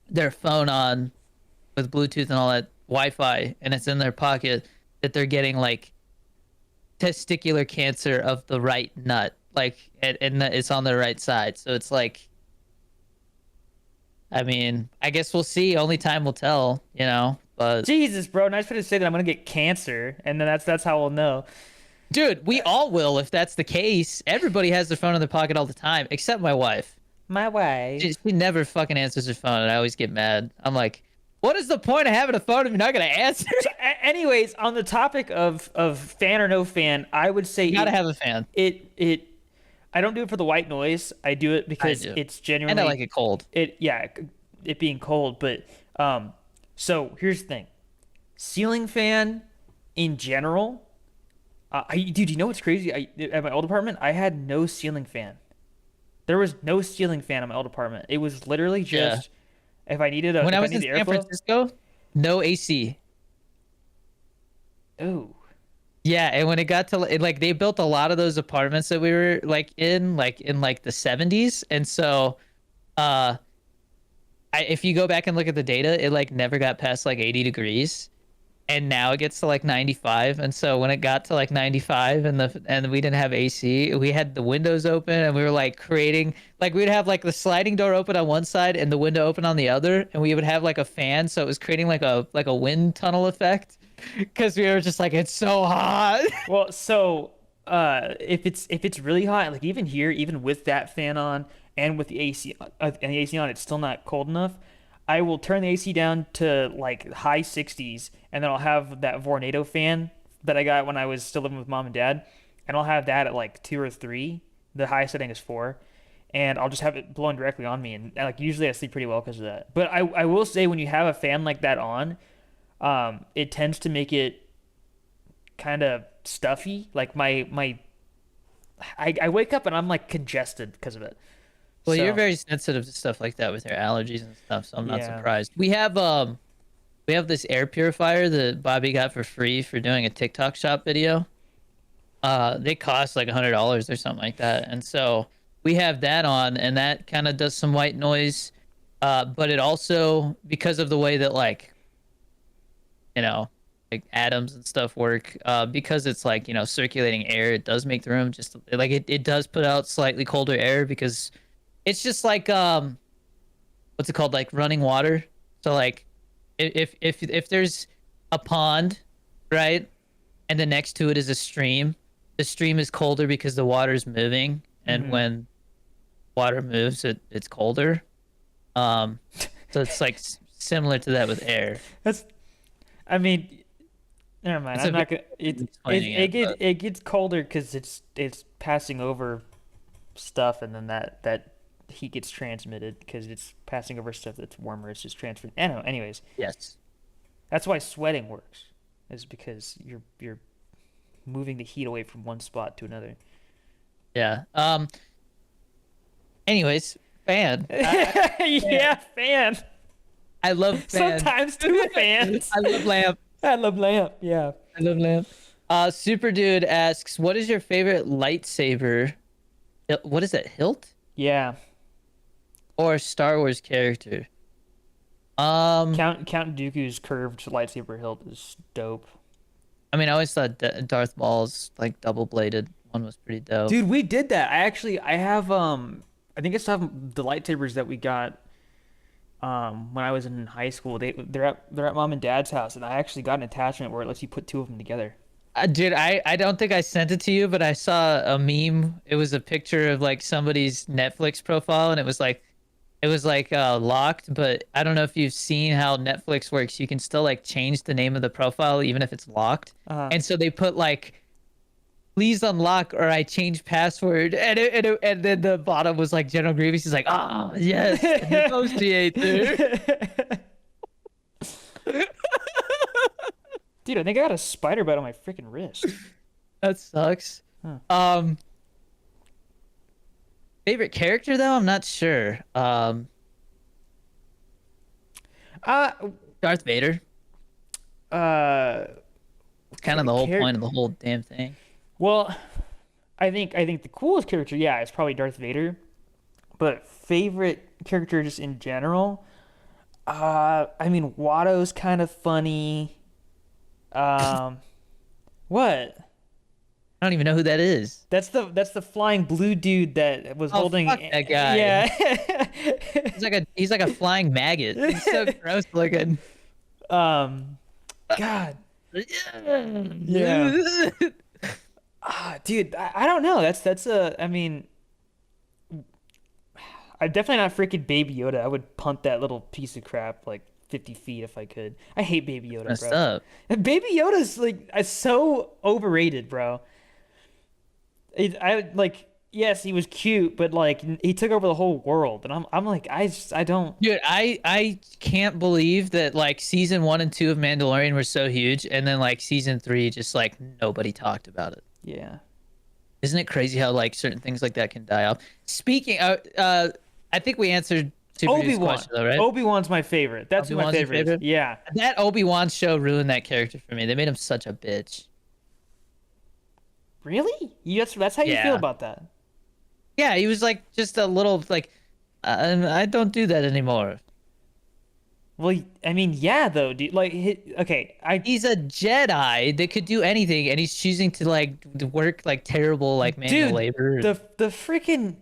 their phone on with Bluetooth and all that Wi-Fi and it's in their pocket, that they're getting like testicular cancer of the right nut, like and it's on the right side. So it's like, I mean, I guess we'll see. Only time will tell, you know. But Jesus, bro, nice for to say that I'm gonna get cancer, and then that's how we'll know. dude, we all will if that's the case. Everybody has their phone in their pocket all the time, except my wife. My She wife. never fucking answers her phone, and I always get mad. I'm like, what is the point of having a phone if you're not gonna answer? So, anyways, on the topic of fan or no fan, I would say You gotta have a fan. it. I don't do it for the white noise. I do it I because do, it's and I like genuinely it cold. yeah, it being cold. But so here's the thing: ceiling fan in general. Dude, you know what's crazy? At my old apartment, I had no ceiling fan. There was no ceiling fan in my old apartment. It was literally Yeah. just if I needed When I was in airflow. San Francisco, no AC. Oh, Yeah, and when it got to like they built a lot of those apartments that we were like in like the 70s, and so uh if you go back and look at the data, it like never got past like 80 degrees, and now it gets to like 95. And so when it got to like 95 and we didn't have AC, we had the windows open and we were like creating like we'd have like the sliding door open on one side and the window open on the other, and we would have like a fan, so it was creating like a wind tunnel effect because we were just like it's so hot. Well, so if it's really hot, like even here, even with that fan on and with the AC on, it's still not cold enough. I will turn the AC down to like high 60s, and then I'll have that Vornado fan that I got when I was still living with mom and dad, and I'll have that at like 2 or 3. The highest setting is 4, and I'll just have it blowing directly on me, and like usually I sleep pretty well because of that. But I will say when you have a fan like that on, it tends to make it kind of stuffy. Like I wake up and I'm like congested because of it. Well, you're So very sensitive to stuff like that with your allergies and stuff, so I'm not yeah. surprised. We have this air purifier that Bobby got for free for doing a TikTok shop video. They cost like $100 or something like that, and so we have that on, and that kind of does some white noise. But it also, because of the way that like you know like atoms and stuff work, because it's like circulating air, it does make the room just like it does put out slightly colder air because it's just like what's it called, like running water. So like if there's a pond, right, and then next to it is a stream, the stream is colder because the water is moving, and Hmm. when water moves it's colder. um so it's like similar to that with air. That's I mean, never mind. It's I'm a not bit gonna. explaining it, but It gets colder because it's passing over stuff, and then that heat gets transmitted because it's passing over stuff that's warmer. It's just transferred. I don't know. Anyways, yes. that's why sweating works, is because you're moving the heat away from one spot to another. Yeah. Anyways, fan. Fan. Yeah, fan. I love fan. Sometimes two fans. I love lamp. I love lamp. Yeah. I love lamp. Super Dude asks, "What is your favorite lightsaber? What is that? Hilt Yeah. or Star Wars character?" Um, Count Dooku's curved lightsaber hilt is dope. I mean, I always thought Darth Maul's like double bladed one was pretty dope. Dude, we did that. I have I think I still have the lightsabers that we got when I was in high school. They're at mom and dad's house, and I actually got an attachment where it lets you put two of them together. Dude, I don't think I sent it to you, but I saw a meme. It was a picture of like somebody's Netflix profile, and it was like locked, but I don't know if you've seen how Netflix works. You can still like change the name of the profile even if it's locked. Uh, And so they put like please unlock or I change password, and then the bottom was like General Grievous. He's like, "Ah, yes, negotiator." Dude, I think I got a spider bite on my freaking wrist. That sucks. Huh. Um, Favorite character though, I'm not sure. Uh, Darth Vader. uh, Kind of the whole char- point of the whole damn thing. well, I think the coolest character, yeah, is probably Darth Vader. But favorite character just in general, I mean, Watto's kind of funny. Um, what? I don't even know who that is. That's the flying blue dude that was Oh, holding. fuck that guy. Yeah. He's like a flying maggot. He's so gross looking. um, God. Yeah. Dude, I don't know. That's a. I mean, I'm definitely not freaking Baby Yoda. I would punt that little piece of crap like 50 feet if I could. I hate Baby Yoda, Messed bro. up. And Baby Yoda's like so overrated, bro. I like. Yes, he was cute, but like he took over the whole world, and I'm like I don't. Dude, I can't believe that like season 1 and 2 of Mandalorian were so huge, and then like season 3 just like nobody talked about it. Yeah. Isn't it crazy how like certain things like that can die off? Speaking I think we answered Super Dude's Obi-Wan. question though, right? Obi-Wan's my favorite. That's who my Obi-Wan's your favorite is. favorite? Yeah. That Obi-Wan show ruined that character for me. They made him such a bitch. Really? That's how you feel Yeah. about that? Yeah, he was like just a little like I don't do that anymore. Well, I mean, yeah, though, dude. Like, okay, He's a Jedi that could do anything, and he's choosing to like work like terrible like manual dude, labor. the freaking.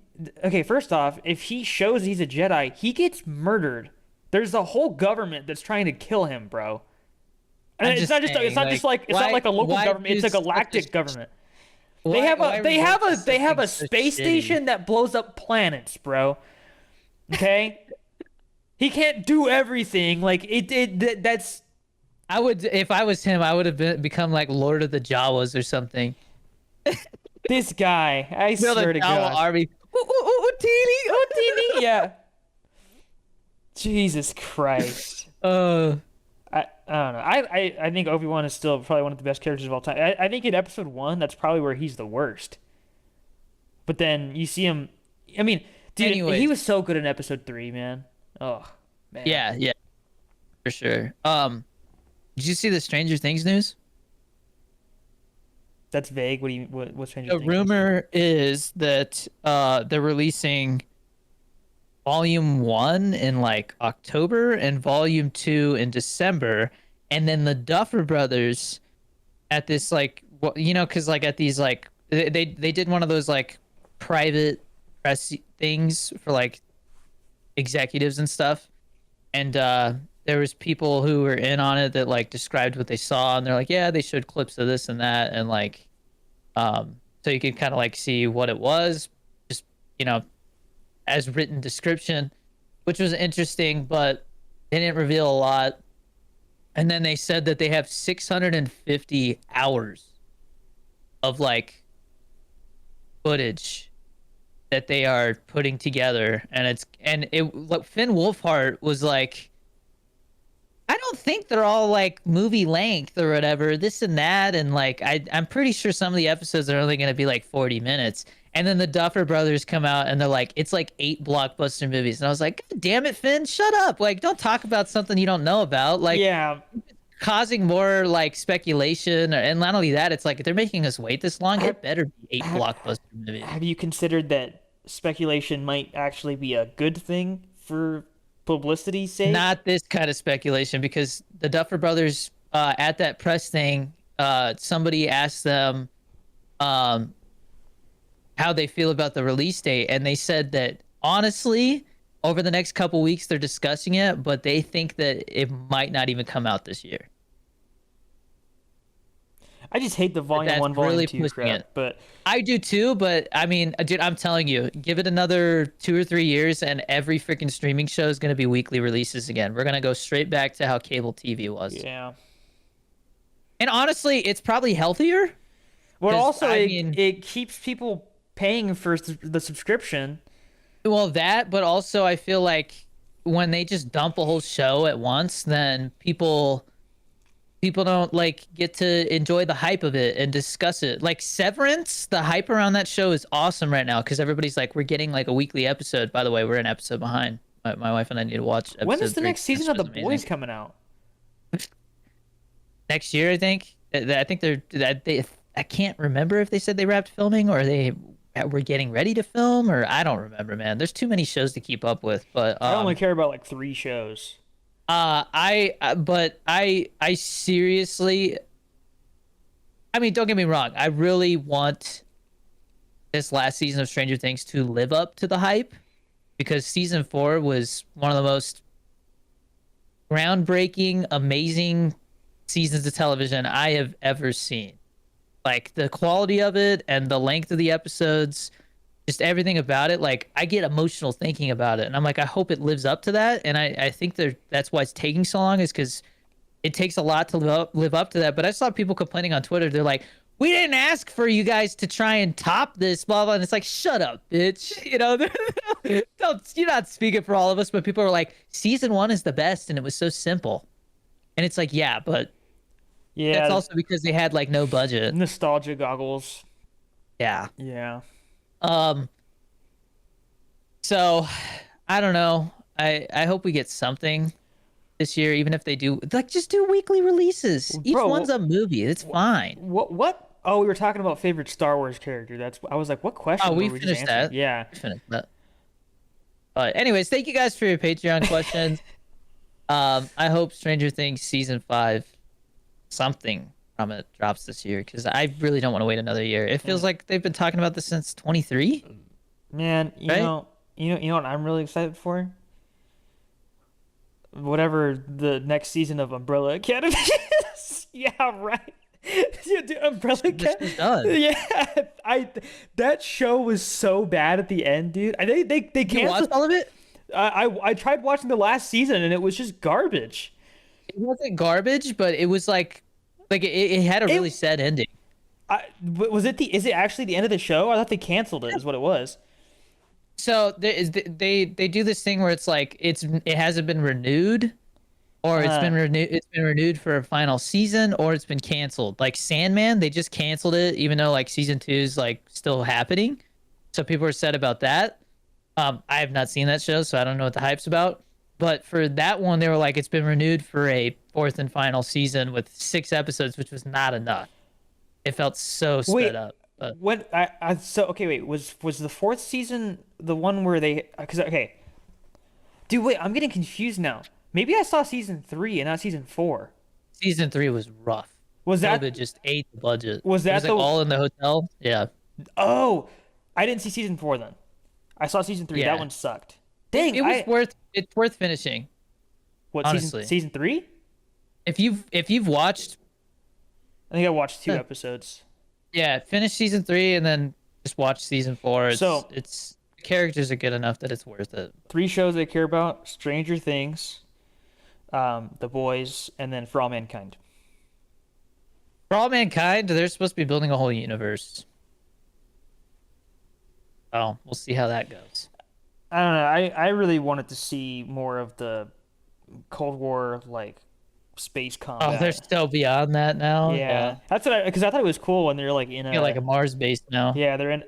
Okay, first off, if he shows he's a Jedi, he gets murdered. There's a whole government that's trying to kill him, bro. And I'm just it's saying, not just like, like it's not like a local why government. do It's a such a galactic government. why resort to They have something a so space shitty? station that blows up planets, bro. Okay, he can't do everything. Like that's I would, if I was him, I would have become like Lord of the Jawas or something. this guy. I Build a swear to Jawa God. army. Ooh, ooh, ooh, ooh, teeny. Oh, TV, yeah. Jesus Christ. I don't know. I think Obi-Wan is still probably one of the best characters of all time. I think in episode one, that's probably where he's the worst. But then you see him. I mean, dude, he Anyways, was so good in episode three, man. Oh man, yeah, yeah, for sure. Did you see the Stranger Things news? that's vague. What Stranger The Things is? rumor is that they're releasing volume 1 in like October and volume 2 in December, and then the Duffer Brothers at this like because like at these like they did one of those like private press things for like executives and stuff, and there was people who were in on it that like described what they saw, and they're like, yeah, they showed clips of this and that, and like so you could kind of like see what it was, just you know as written description, which was interesting, but they didn't reveal a lot. And then they said that they have 650 hours of like footage that they are putting together, and it like Finn Wolfhard was like, I don't think they're all like movie length or whatever, this and that. And like, I'm pretty sure some of the episodes are only going to be like 40 minutes. And then the Duffer Brothers come out and they're like, it's like 8 blockbuster movies. And I was like, God damn it, Finn, shut up. Like, don't talk about something you don't know about. Like, Yeah. causing more like speculation. And not only that, it's like, if they're making us wait this long, Have, it better be eight have, blockbuster movies. have you considered that speculation might actually be a good thing for publicity's sake? Not this kind of speculation, because the Duffer Brothers at that press thing, somebody asked them um, how they feel about the release date, and they said that honestly, over the next couple weeks they're discussing it, but they think that it might not even come out this year. I just hate the That volume that's one, volume really two pushing crap. it. But I do too, but I mean, dude, I'm telling you, give it another 2 or 3 years, and every freaking streaming show is going to be weekly releases again. We're going to go straight back to how cable TV was. yeah. And honestly, it's probably healthier. But Because also, I mean, it keeps people paying for the subscription. well, that, but also I feel like when they just dump a whole show at once, then people don't like get to enjoy the hype of it and discuss it. Like Severance, the hype around that show is awesome right now because everybody's like, we're getting like a weekly episode. By the way, we're an episode behind. My wife and I need to watch When is episode the 3. next season That of The show's Boys amazing. coming out? Next year, I think. I think they. I can't remember if they said they wrapped filming or they were getting ready to film, or I don't remember, man. There's too many shows to keep up with. But I only care about like three shows. but I seriously, I mean, don't get me wrong. I really want this last season of Stranger Things to live up to the hype, because season 4 was one of the most groundbreaking, amazing seasons of television I have ever seen. Like the quality of it and the length of the episodes, just everything about it. Like I get emotional thinking about it, and I'm like, I hope it lives up to that. And I think that's why it's taking so long, is because it takes a lot to live up to that. But I saw people complaining on Twitter. They're like, we didn't ask for you guys to try and top this, blah blah. And it's like, shut up, bitch. Don't, you're not speaking for all of us. But people are like, season 1 is the best, and it was so simple. And it's like, yeah, but that's Yeah, also because they had like no budget. nostalgia goggles. Yeah. Yeah. Um. So, I don't know. I hope we get something this year, even if they do like just do weekly releases. Each Bro, one's a movie. It's fine. what Oh, we were talking about favorite Star Wars character. That's I was like, what Oh, question were we we just finished answering? that. Yeah. We finished that. But anyways, thank you guys for your Patreon questions. I hope Stranger Things season 5 something from it drops this year because I really don't want to wait another year. It feels And like they've been talking about this since 23, man, right? you know what I'm really excited for? Whatever the next season of Umbrella Academy is. Yeah, right. Yeah, dude, Umbrella The Academy. show's done. Yeah, I that show was so bad at the end, dude. They You watched canceled. all of it? I tried watching the last season and it was just garbage. It wasn't garbage, but it was like it had a really It sad ending. was it the is it actually the end of the show? I thought they canceled it. Is what it was. So they do this thing where it's like it hasn't been renewed, or Uh, it's been renewed for a final season, or it's been canceled. Like Sandman, they just canceled it even though like season 2 is like still happening. So people are sad about that. I have not seen that show, so I don't know what the hype's about. But for that one, they were like, it's been renewed for a fourth and final season with 6 episodes, which was not enough. It felt so sped wait, up. But when I so okay, wait, was the fourth season the one where they because okay, dude, wait, I'm getting confused now. Maybe I saw season three and not season four. season 3 was rough. Was COVID that just ate the budget. was It was that like the all in the hotel. Yeah. oh, I didn't see season four then. I saw season three. That Yeah. one sucked. It, Dang, it was I worth finishing, what honestly. season three? If you've watched, I think I watched two huh, episodes. yeah, finish season 3 and then just watch season 4. So It's the characters are good enough that it's worth it. three shows I care about: Stranger Things, The Boys, and then For All Mankind. For All Mankind, they're supposed to be building a whole universe. Oh, we'll see how that goes. I don't know. I really wanted to see more of the Cold War like space Oh, they're combat. still beyond that now. Yeah, Yeah, that's what I because I thought it was cool when they're like in yeah, like a a Mars base now. yeah they're in.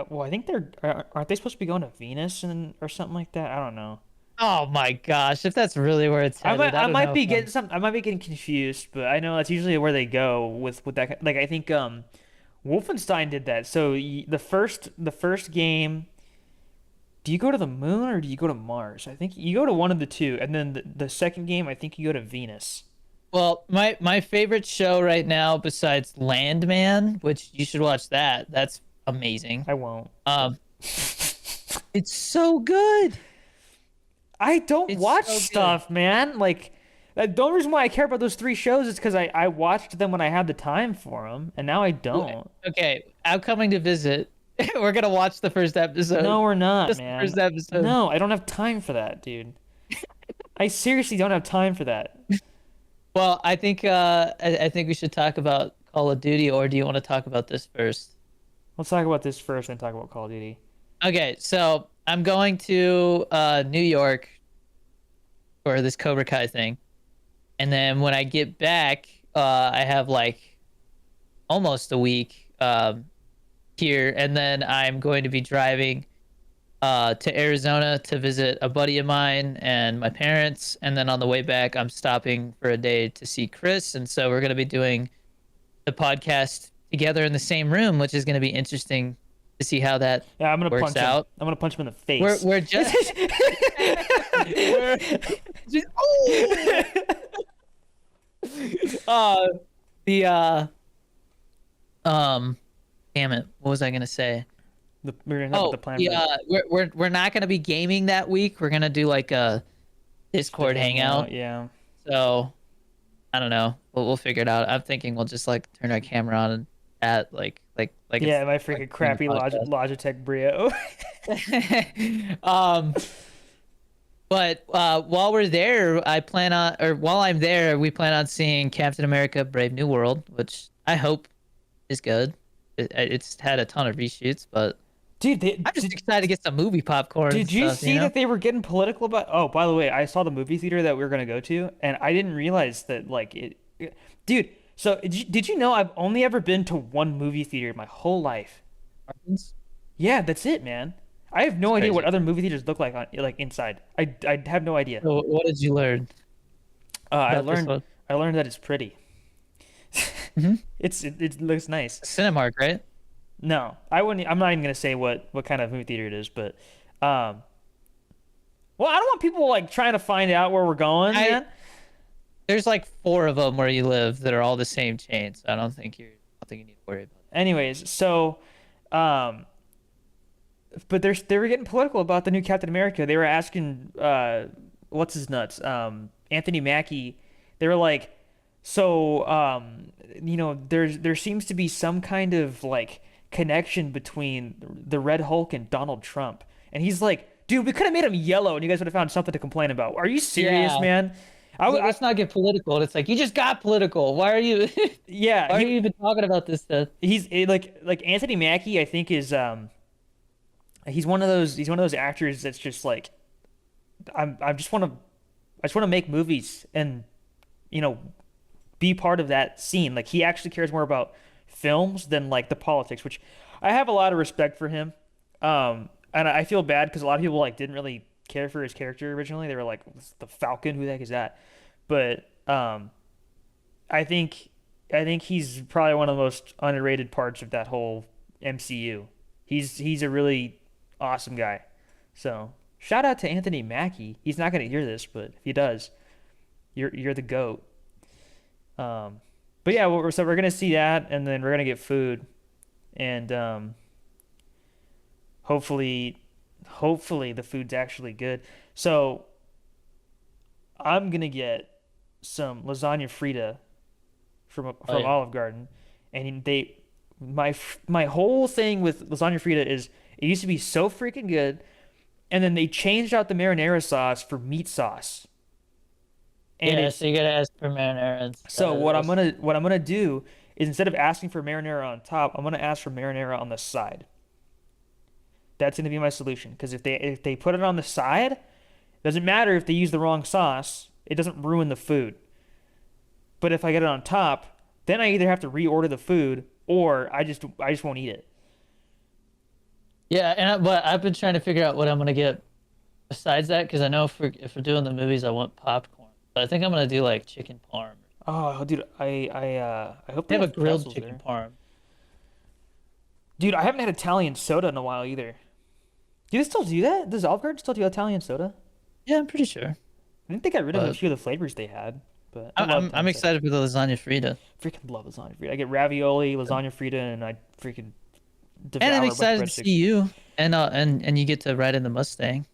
Well, I think aren't they supposed to be going to Venus and or something like that? I don't know. Oh my gosh, if that's really where it's headed, I I don't might know be if getting some I might be getting confused, but I know that's usually where they go with that. Like I think Wolfenstein did that. So the first game, do you go to the moon or do you go to Mars? I think you go to one of the two, and then the second game, I think you go to Venus. Well, my favorite show right now besides Landman, which you should watch that. That's amazing. I won't. Um, it's so good. I don't It's watch so good. stuff, man. Like, the only reason why I care about those three shows is because I watched them when I had the time for them, and now I don't. Okay, I'm coming to visit. We're gonna watch the first episode. No, we're not, Just the man. first episode. No, I don't have time for that, dude. I seriously don't have time for that. Well, I think we should talk about Call of Duty, or do you want to talk about this first? Let's talk about this first, and talk about Call of Duty. Okay, so I'm going to New York for this Cobra Kai thing, and then when I get back, I have like almost a week here, and then I'm going to be driving to Arizona to visit a buddy of mine and my parents, and then on the way back, I'm stopping for a day to see Chris, and so we're going to be doing the podcast together in the same room, which is going to be interesting to see how that Yeah, I'm gonna works punch him. out. I'm gonna punch him in the We're face. we're just, we're just oh uh the um damn it, what was I gonna say? We're gonna talk about Oh, the plan the for we're not gonna be gaming that week. We're gonna do like a the Discord hangout. hangout. Yeah. So I don't know. We'll figure it out. I'm thinking we'll just like turn our camera on and at like Yeah, it's my like freaking doing a crappy podcast. Logitech Brio. um, but while we're there, while I'm there, we plan on seeing Captain America: Brave New World, which I hope is good. It's had a ton of reshoots, but Dude, I'm just excited to get some movie popcorn and did you stuff, you see know? that they were getting political about? Oh, by the way, I saw the movie theater that we were gonna go to, and I didn't realize that dude. So did you know I've only ever been to one movie theater my whole life? It's Yeah, that's it, man. I have no idea what crazy. other movie theaters look like inside. I have no idea. So what did you learn I about this learned one? I learned that it's pretty. Hmm. It looks nice. Cinemark, right? No, I wouldn't. I'm not even gonna say what kind of movie theater it is, but um, well, I don't want people like trying to find out where we're going, I man. There's like four of them where you live that are all the same chain, so I don't think you need to worry about Anyways, so um, but they were getting political about the new Captain America. They were asking what's his nuts? Anthony Mackie. They were like, so there seems to be some kind of like connection between the Red Hulk and Donald Trump. And he's like, dude, we could have made him yellow and you guys would have found something to complain about. Are you that. serious, Yeah. man? It's like, let's not get political. And it's like, you just got political. Why are you Yeah, why are you even talking about this stuff? like Anthony Mackie, I think is he's one of those actors that's just like I just want to make movies and you know be part of that scene. Like he actually cares more about films than like the politics, which I have a lot of respect for him. And I feel bad because a lot of people like didn't really care for his character originally. They were like, "The Falcon, who the heck is that?" But I think I think he's probably one of the most underrated parts of that whole MCU. He's a really awesome guy. So shout out to Anthony Mackie. He's not gonna hear this, but if he does, you're the goat. Um, but yeah, so we're gonna see that, and then we're gonna get food, and hopefully, hopefully the food's actually good. So I'm gonna get some lasagna Frita Oh from yeah. Olive Garden, and my whole thing with lasagna Frita is it used to be so freaking good, and then they changed out the marinara sauce for meat sauce, and Yeah, it's so you gotta ask for marinara so instead of this. what I'm gonna do is instead of asking for marinara on top, I'm gonna ask for marinara on the side. That's gonna be my solution because if they put it on the side, doesn't matter if they use the wrong sauce, it doesn't ruin the food. But if I get it on top, then I either have to reorder the food or I just won't eat it. Yeah, but I've been trying to figure out what I'm gonna get besides that because I know if we're doing the movies, I want popcorn. But I think I'm gonna do like chicken parm. Oh, dude, I hope They they have a have grilled pretzels chicken there. parm. Dude, I haven't had Italian soda in a while either. Do they still do that? Does Olive Garden still do Italian soda? Yeah, I'm pretty sure. I think they got rid of a But few of the flavors they had, but I I'm love I'm Italian soda. excited for the lasagna Frida, Freaking love lasagna frita. I get ravioli, lasagna frita, and I freaking and I'm devour a bunch of excited to see breadsticks. you. And you get to ride in the Mustang.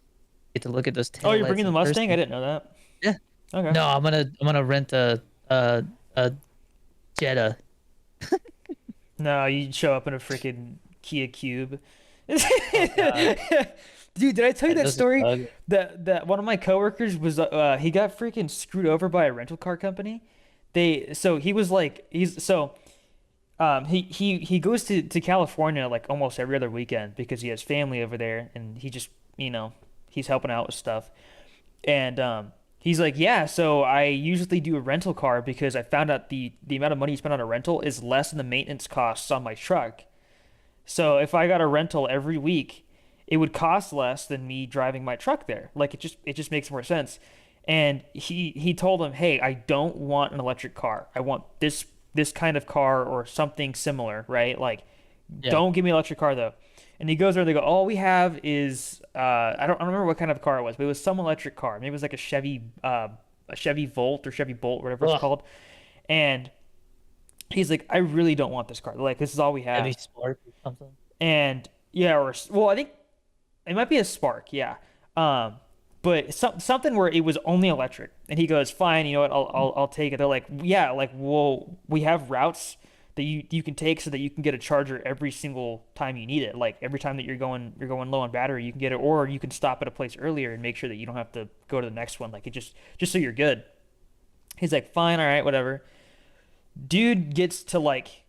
Get to look at those Oh, you're taillights bringing the in Mustang? I person. didn't know that. Yeah. Okay. No, I'm gonna rent a Jetta. No, you show up in a freaking Kia Cube. Oh God, Dude, did I tell you that those are story? ugly. That one of my coworkers was he got freaking screwed over by a rental car company. He was like he goes to California like almost every other weekend because he has family over there and he just he's helping out with stuff. And he's like, yeah, so I usually do a rental car because I found out the amount of money you spend on a rental is less than the maintenance costs on my truck. So if I got a rental every week, it would cost less than me driving my truck there. Like it just makes more sense. And he told him, "Hey, I don't want an electric car. I want this kind of car or something similar, right? Like Yeah. don't give me an electric car though." And he goes there. They go, "All we have is I don't remember what kind of car it was, but it was some electric car. Maybe it was like a Chevy Volt or Chevy Bolt, whatever it's Ugh, called." And he's like, "I really don't want this car. Like this is all we heavy have." spark or something. And yeah, or well, I think it might be a Spark, yeah. Um, but something where it was only electric. And he goes, "Fine, you know what? I'll take it." They're like, "Yeah, like well, we have routes that you can take so that you can get a charger every single time you need it. Like every time that you're going low on battery, you can get it, or you can stop at a place earlier and make sure that you don't have to go to the next one. Like it just so you're good." He's like, "Fine, all right, whatever." Dude gets to like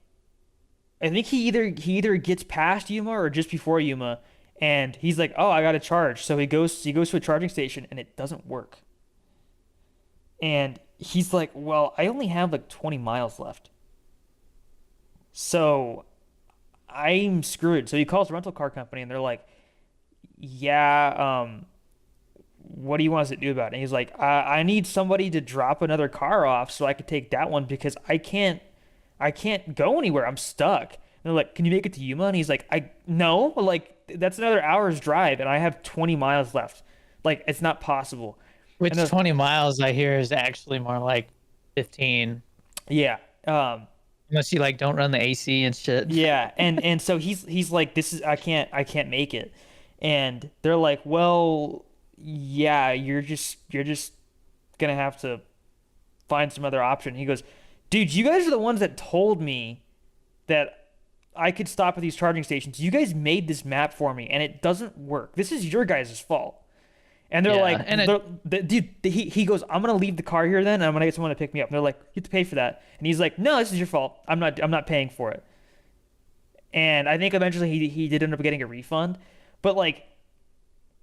I think he either gets past Yuma or just before Yuma, and he's like, "Oh, I got to charge." So he goes to a charging station and it doesn't work. And he's like, "Well, I only have like 20 miles left, so I'm screwed." So he calls the rental car company and they're like, "Yeah, what do you want us to do about it?" And he's like, I need somebody to drop another car off so I could take that one because I can't go anywhere. I'm stuck. And they're like, can you make it to Yuma? And he's like, I no, like that's another hour's drive, and I have 20 miles left. Like it's not possible. And Which they're 20 miles I hear is actually more like 15, yeah, unless you like don't run the AC and shit. yeah, and so he's like, this is I can't make it, and they're like, well, yeah, you're just gonna have to find some other option. He goes, dude, you guys are the ones that told me that I could stop at these charging stations. You guys made this map for me, and it doesn't work. This is your guys' fault. And they're Yeah, like, and it, dude, he goes, I'm gonna leave the car here then, and I'm gonna get someone to pick me up. And they're like, you have to pay for that. And he's like, no, this is your fault. I'm not paying for it. And I think eventually he did end up getting a refund. But like,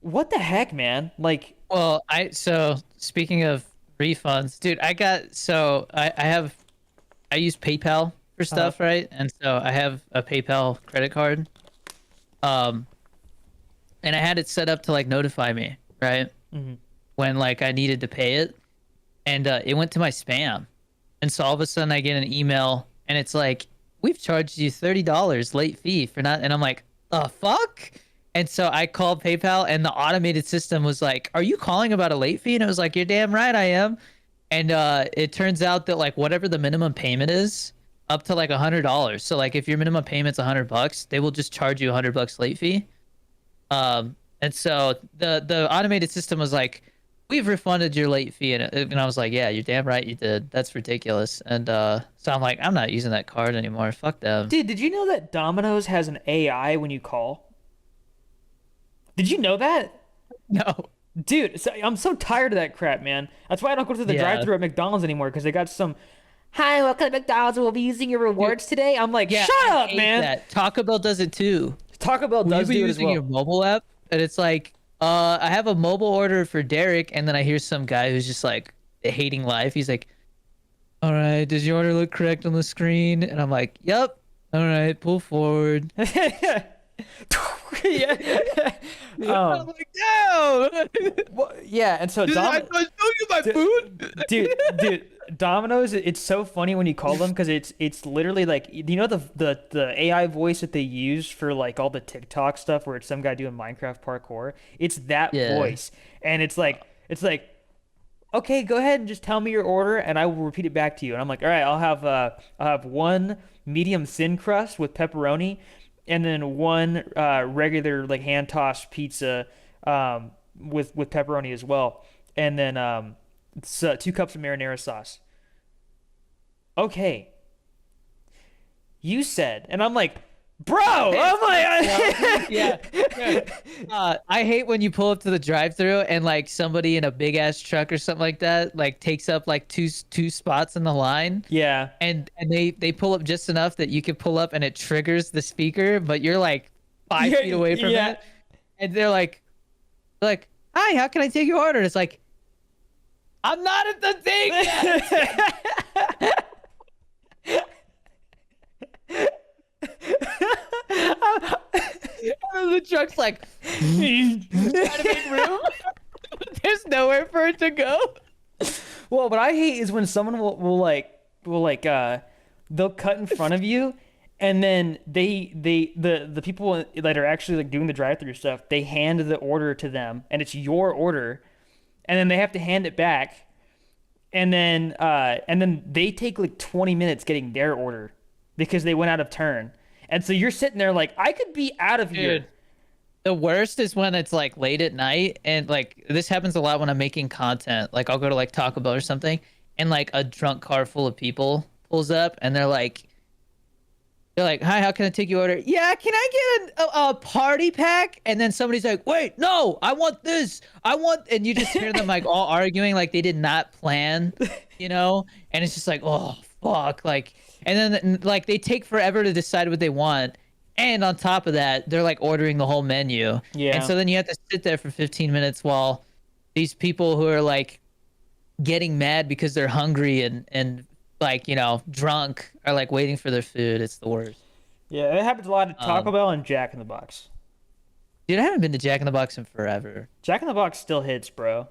what the heck, man? Like, well, so speaking of refunds, dude, I use PayPal for uh, stuff, right? And so I have a PayPal credit card. Um, and I had it set up to like notify me, right? mhm. When like I needed to pay it, and it went to my spam. And so all of a sudden I get an email and it's like, we've charged you $30 late fee for not, and I'm like, the fuck? And so I called PayPal and the automated system was like, are you calling about a late fee? And it was like, you're damn right I am. And it turns out that like whatever the minimum payment is, up to like $100. So like if your minimum payment's $100, they will just charge you $100 late fee. And so the automated system was like, we've refunded your late fee, and I was like, yeah, you're damn right you did. That's ridiculous. And so I'm like, I'm not using that card anymore. Fuck them. Dude, did you know that Domino's has an AI when you call? Did you know that? No. Dude, so, I'm so tired of that crap, man. That's why I don't go through the Yeah. drive-through at McDonald's anymore because they got some, hi, welcome to McDonald's. We'll be using your Dude, rewards today. I'm like, yeah, shut I up, hate man. that. Taco Bell does it too. Taco Bell Will you does be do it as using your well. mobile app? And it's like, I have a mobile order for Derek, and then I hear some guy who's just like hating life. He's like, all right, does your order look correct on the screen? And I'm like, yep. All right, pull forward. Yeah. I'm Um, like, no. well, yeah, and so I show you my food. dude, Domino's, it's so funny when you call them because it's literally like, you know, the AI voice that they use for like all the TikTok stuff where it's some guy doing Minecraft parkour. It's that Yeah. voice, and it's like, okay, go ahead and just tell me your order, and I will repeat it back to you. And I'm like, all right, I'll have one medium thin crust with pepperoni, and then one regular like hand tossed pizza with pepperoni as well, and then 2 cups of marinara sauce. Okay, you said, and I'm like, bro, I'm like, Yeah. Dude, I hate when you pull up to the drive-through and like somebody in a big ass truck or something like that like takes up like two spots in the line, yeah, and they pull up just enough that you can pull up and it triggers the speaker, but you're like 5 feet yeah, away from yeah. it, and they're like, hi, how can I take your order? And it's like, I'm not at the thing yet. And the truck's like trying to make room. There's nowhere for it to go. Well, what I hate is when someone will they'll cut in front of you, and then the people that are actually like doing the drive-through stuff, they hand the order to them, and it's your order, and then they have to hand it back, and then they take like 20 minutes getting their order because they went out of turn, and so you're sitting there like, I could be out of here. Dude, the worst is when it's like late at night, and like this happens a lot when I'm making content. Like I'll go to like Taco Bell or something, and like a drunk car full of people pulls up, and they're like, hi, how can I take your order? Yeah, can I get a party pack? And then somebody's like, wait, no, I want this. And you just hear them like all arguing like they did not plan, you know? And it's just like, oh, fuck. Like, and then like they take forever to decide what they want. And on top of that, they're like ordering the whole menu. And Yeah. so then you have to sit there for 15 minutes while these people who are like getting mad because they're hungry and like, you know, drunk are like waiting for their food. It's the worst. Yeah, it happens a lot at Taco Um, Bell and Jack in the Box. dude, I haven't been to Jack in the Box in forever. Jack in the Box still hits, bro.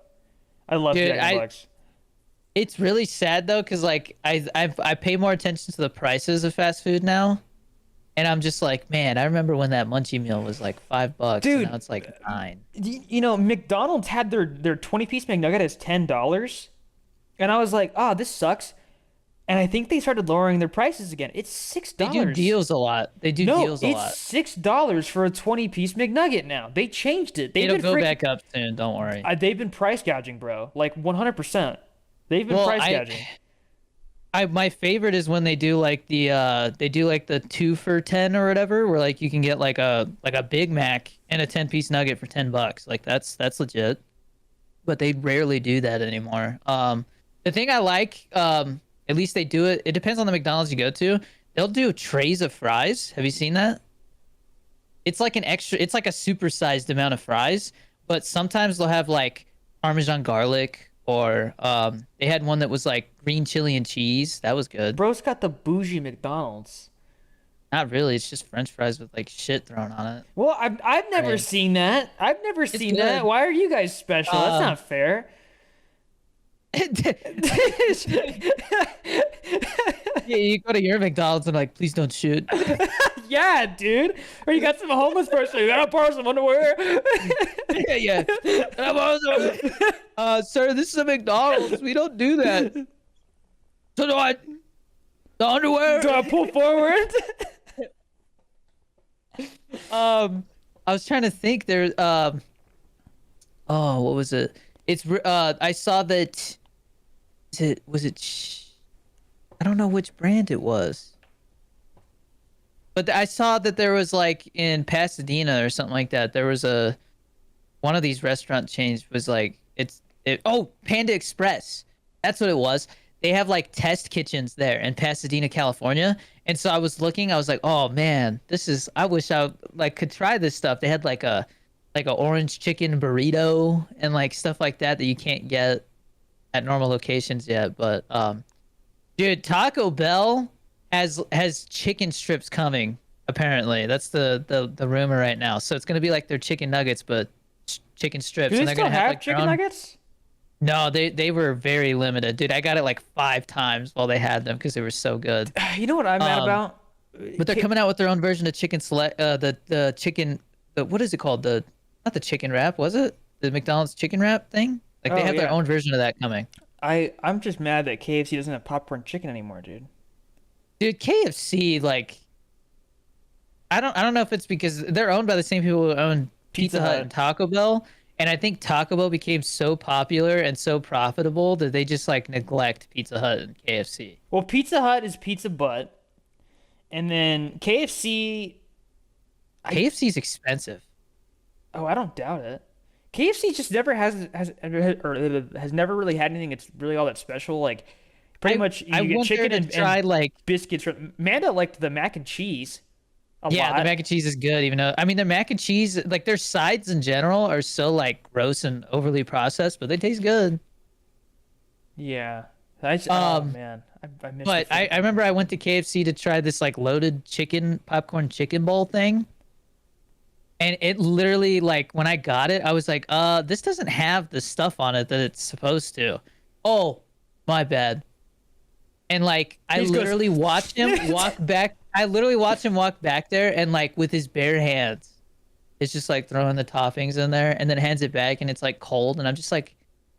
I love Dude, Jack in the Box. It's really sad though, because like I pay more attention to the prices of fast food now, and I'm just like, man, I remember when that munchie meal was like $5, and now Dude, it's like 9. McDonald's had their 20-piece McNugget as $10, and I was like, oh, this sucks. And I think they started lowering their prices again. It's six They do dollars. deals a lot. They do No, deals a it's lot. $6 for a 20-piece McNugget now. They changed it. It'll go back up soon. Don't worry. They've been price gouging, bro. Like 100%. They've been Well, price gouging. I my favorite is when they do like the 2 for 10 or whatever, where like you can get like a Big Mac and a 10-piece nugget for $10. Like that's legit. But they rarely do that anymore. The thing I like, at least they do it. It depends on the McDonald's you go to. They'll do trays of fries. Have you seen that? It's like it's like a supersized amount of fries, but sometimes they'll have like Parmesan garlic, or they had one that was like green chili and cheese. That was good. Bro's got the bougie McDonald's. Not really. It's just French fries with like shit thrown on it. Well, I've never Right. seen that. I've never It's seen good. that. Why are you guys special? That's Um, not fair. Yeah, you go to your McDonald's and like, please don't shoot. Yeah, dude. Or you got some homeless person. You gotta borrow some underwear. Yeah, yeah. Sir, this is a McDonald's. We don't do that. So do I. The underwear. Do I pull forward? I was trying to think. Oh, what was it? I saw that. I don't know which brand it was. But I saw that there was like in Pasadena or something like that. There was one of these restaurant chains was like oh, Panda Express. That's what it was. They have like test kitchens there in Pasadena, California. And so I was looking, I was like, "Oh man, I wish I like could try this stuff." They had like a orange chicken burrito and like stuff like that that you can't get at normal locations yet, but dude, Taco Bell has chicken strips coming. Apparently, that's the rumor right now. So it's gonna be like their chicken nuggets, but chicken strips, Do they and they're still gonna have have like their chicken own. nuggets? No, they were very limited, dude. I got it like 5 times while they had them because they were so good. You know what I'm mad Um, about? But they're coming out with their own version of chicken select. The chicken. What is it called? Not the chicken wrap, was it? The McDonald's chicken wrap thing. Like they Oh have their yeah. own version of that coming. I'm just mad that KFC doesn't have popcorn chicken anymore, dude. Dude, KFC, like I don't know if it's because they're owned by the same people who own Pizza Pizza Hut Hut. and Taco Bell, and I think Taco Bell became so popular and so profitable that they just like neglect Pizza Hut and KFC. Well, Pizza Hut is pizza butt, and then KFC. KFC's expensive. Oh, I don't doubt it. KFC just never has never really had anything that's really all that special. Like pretty much I you get want chicken there to and try like biscuits. Manda liked the mac and cheese a yeah, the lot. mac and cheese is good, even though I mean their mac and cheese, like their sides in general are so like gross and overly processed, but they taste good. Yeah. Oh Um, man, I missed But the food. I remember I went to KFC to try this like loaded chicken popcorn chicken bowl thing. And it literally like when I got it, I was like, this doesn't have the stuff on it that it's supposed to. Oh, my bad. And like I He just goes, literally watched him walk back. I literally watched him walk back there and like with his bare hands, it's just like throwing the toppings in there and then hands it back and it's like cold and I'm just like,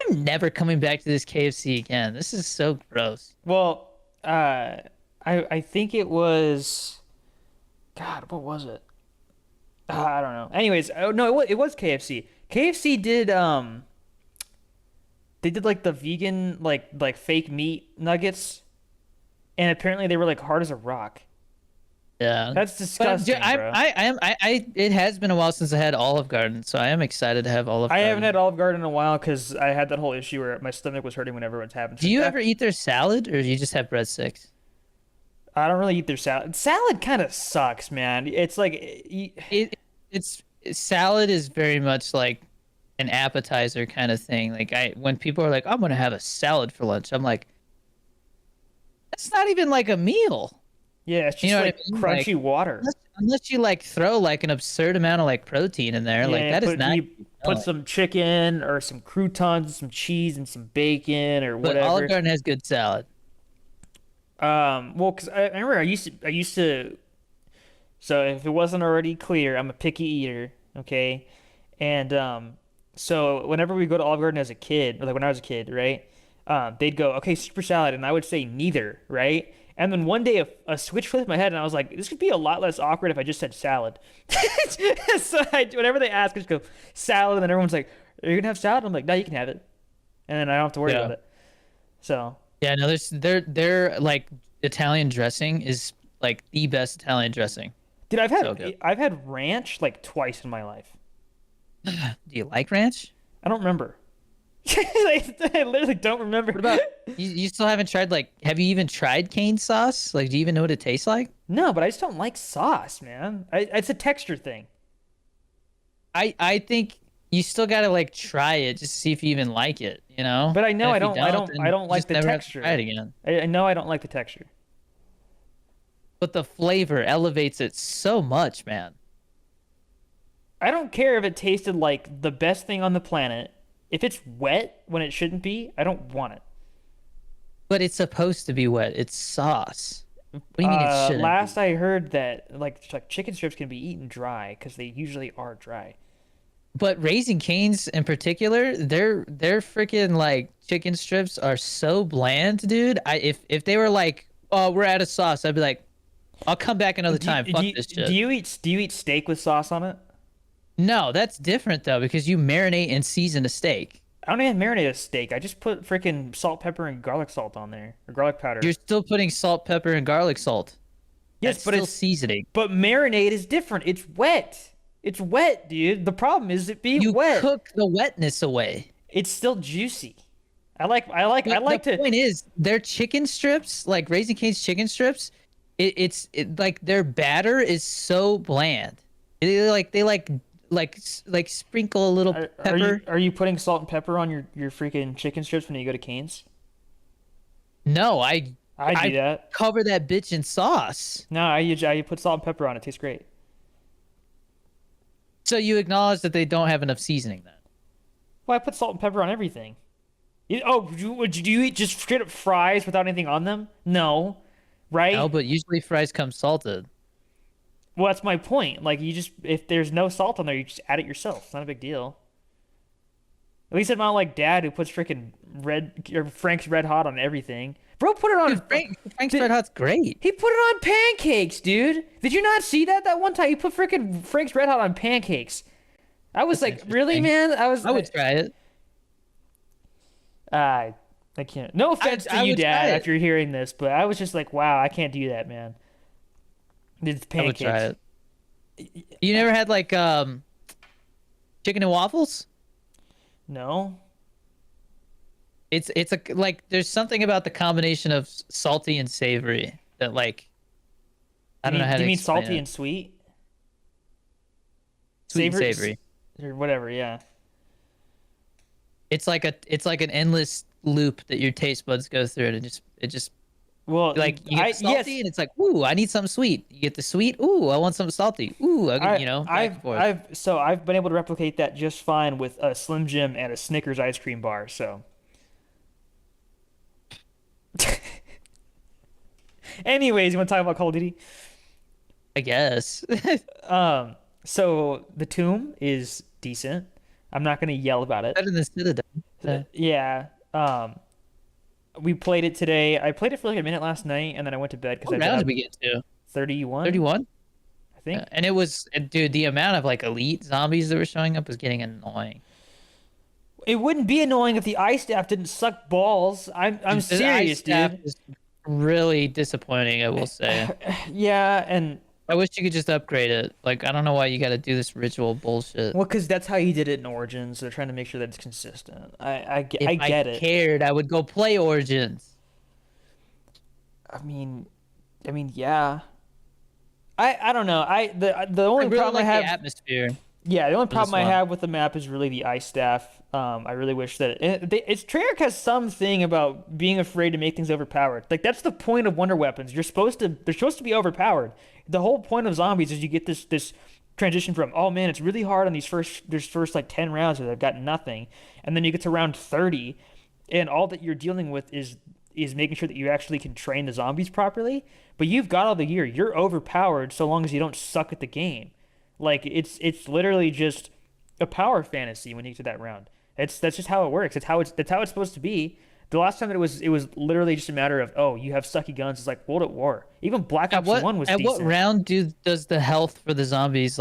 I'm never coming back to this KFC again. This is so gross. Well, I think it was. God, what was it? I don't know. Anyways, oh no, it was KFC. KFC did they did like the vegan like fake meat nuggets, and apparently they were like hard as a rock. Yeah. That's But disgusting, bro. it has been a while since I had Olive Garden, so I am excited to have Olive I Garden. haven't had Olive Garden in a while because I had that whole issue where my stomach was hurting whenever it's happened. Do you ever eat their salad, or do you just have breadsticks? I don't really eat their salad. Salad kind of sucks, man. It's like It's salad is very much like an appetizer kind of thing. Like when people are like, "I'm gonna have a salad for lunch," I'm like, that's not even like a meal. yeah, it's just You know what like I mean? crunchy water. Unless you like throw like an absurd amount of like protein in there, like Yeah, that is put not. put Oh. some chicken or some croutons, some cheese, and some bacon or But Olive whatever. Garden has good salad. Well, because I remember I used to. So if it wasn't already clear, I'm a picky eater. Okay, and so whenever we go to Olive Garden as a kid, or like when I was a kid, right? They'd go, okay, super salad, and I would say neither, right? And then one day a switch flipped in my head, and I was like, this could be a lot less awkward if I just said salad. So whenever they ask, I just go salad, and then everyone's like, are you gonna have salad? I'm like, no, you can have it, and then I don't have to worry about Yeah. it. So Yeah, no, their like Italian dressing is like the best Italian dressing. dude, So good. I've had ranch like twice in my life. Do you like ranch? I don't remember. I literally don't remember. What about you still haven't tried like have you even tried cane sauce? Like do you even know what it tastes like? No, but I just don't like sauce, man. It's a texture thing. I think you still gotta like try it just to see if you even like it, you know? But I know And I if you don't I don't, don't I then don't you like just the never have to try it texture. again. I know I don't like the texture. But the flavor elevates it so much, man. I don't care if it tasted like the best thing on the planet. If it's wet when it shouldn't be, I don't want it. But it's supposed to be wet. It's sauce. What do you mean it shouldn't Last be? I heard that like chicken strips can be eaten dry because they usually are dry. But Raising Cane's in particular, their freaking like chicken strips are so bland, dude. If they were like, oh, we're out of sauce, I'd be like, I'll come back another Do you, time. do Fuck you, this do shit. you eat steak with sauce on it? No, that's different though because you marinate and season a steak. I don't even marinate a steak. I just put freaking salt, pepper, and garlic salt on there, or garlic powder. You're still putting salt, pepper, and garlic salt. Yes, That's but still it's seasoning. but marinade is different. It's wet. It's wet, dude. The problem is it being You wet. cook the wetness away. It's still juicy. I But like the to. point is, their chicken strips, like Raising Cane's chicken strips, it's like their batter is so bland. They like sprinkle a little pepper. Are you putting salt and pepper on your freaking chicken strips when you go to Cane's? No, I I do I that. cover that bitch in sauce. No, I put salt and pepper on it. It tastes great. So you acknowledge that they don't have enough seasoning then. Well, I put salt and pepper on everything. Would you eat just straight up fries without anything on them? No, No, right? but usually fries come salted. Well, that's my point. Like you just if there's no salt on there, you just add it yourself. It's not a big deal. At least I'm not like Dad who puts freaking red or Frank's Red Hot on everything. Bro, put it on. Dude, Frank's Did- Red Hot's great. He put it on pancakes, dude. Did you not see that one time he put freaking Frank's Red Hot on pancakes? I was That's like, really, interesting. man? I was. I would try it. I can't. No offense to I you, would try Dad, it. after hearing this, but I was just like, wow, I can't do that, man. It's I would pancakes. try it. You never had like chicken and waffles? No. It's a like there's something about the combination of salty and savory that like I don't know how Do to you mean explain salty it. and sweet? Sweet and savory. Or whatever, yeah. It's like an endless loop that your taste buds go through, and it just Well, like you get salty, yes, and it's like, ooh, I need something sweet. You get the sweet, ooh, I want something salty, ooh, you know, back and forth. I've been able to replicate that just fine with a Slim Jim and a Snickers ice cream bar. So, anyways, you want to talk about Call of Duty? I guess. So the Tomb is decent. I'm not gonna yell about it. Better than Citadel. Yeah. We played it today. I played it for like a minute last night, and then I went to bed because What I've been round up did we get to? 31, 31? I think. And it was, dude, the amount of like elite zombies that were showing up was getting annoying. It wouldn't be annoying if the ice staff didn't suck balls. I'm The serious, ice staff dude. is really disappointing, I will say. Yeah, and I wish you could just upgrade it. Like, I don't know why you got to do this ritual bullshit. well, because that's how you did it in Origins. They're trying to make sure that it's consistent. If I get it. cared, I would go play Origins. I mean, yeah. I don't know. The I only really problem like I the have. atmosphere. Yeah, the only this problem I one. have with the map is really the ice staff. I really wish that it's Treyarch has something about being afraid to make things overpowered. Like that's the point of wonder weapons. They're supposed to be overpowered. The whole point of zombies is you get this transition from, oh man, it's really hard on these first like 10 rounds where they've got nothing, and then you get to round 30, and all that you're dealing with is making sure that you actually can train the zombies properly. But you've got all the gear. You're overpowered so long as you don't suck at the game. Like it's literally just a power fantasy when you get to that round. That's just how it works. That's how it's supposed to be. The last time that it was literally just a matter of, oh, you have sucky guns. It's like World at War. Even Black Ops 1 was At what decent. round does the health for the zombies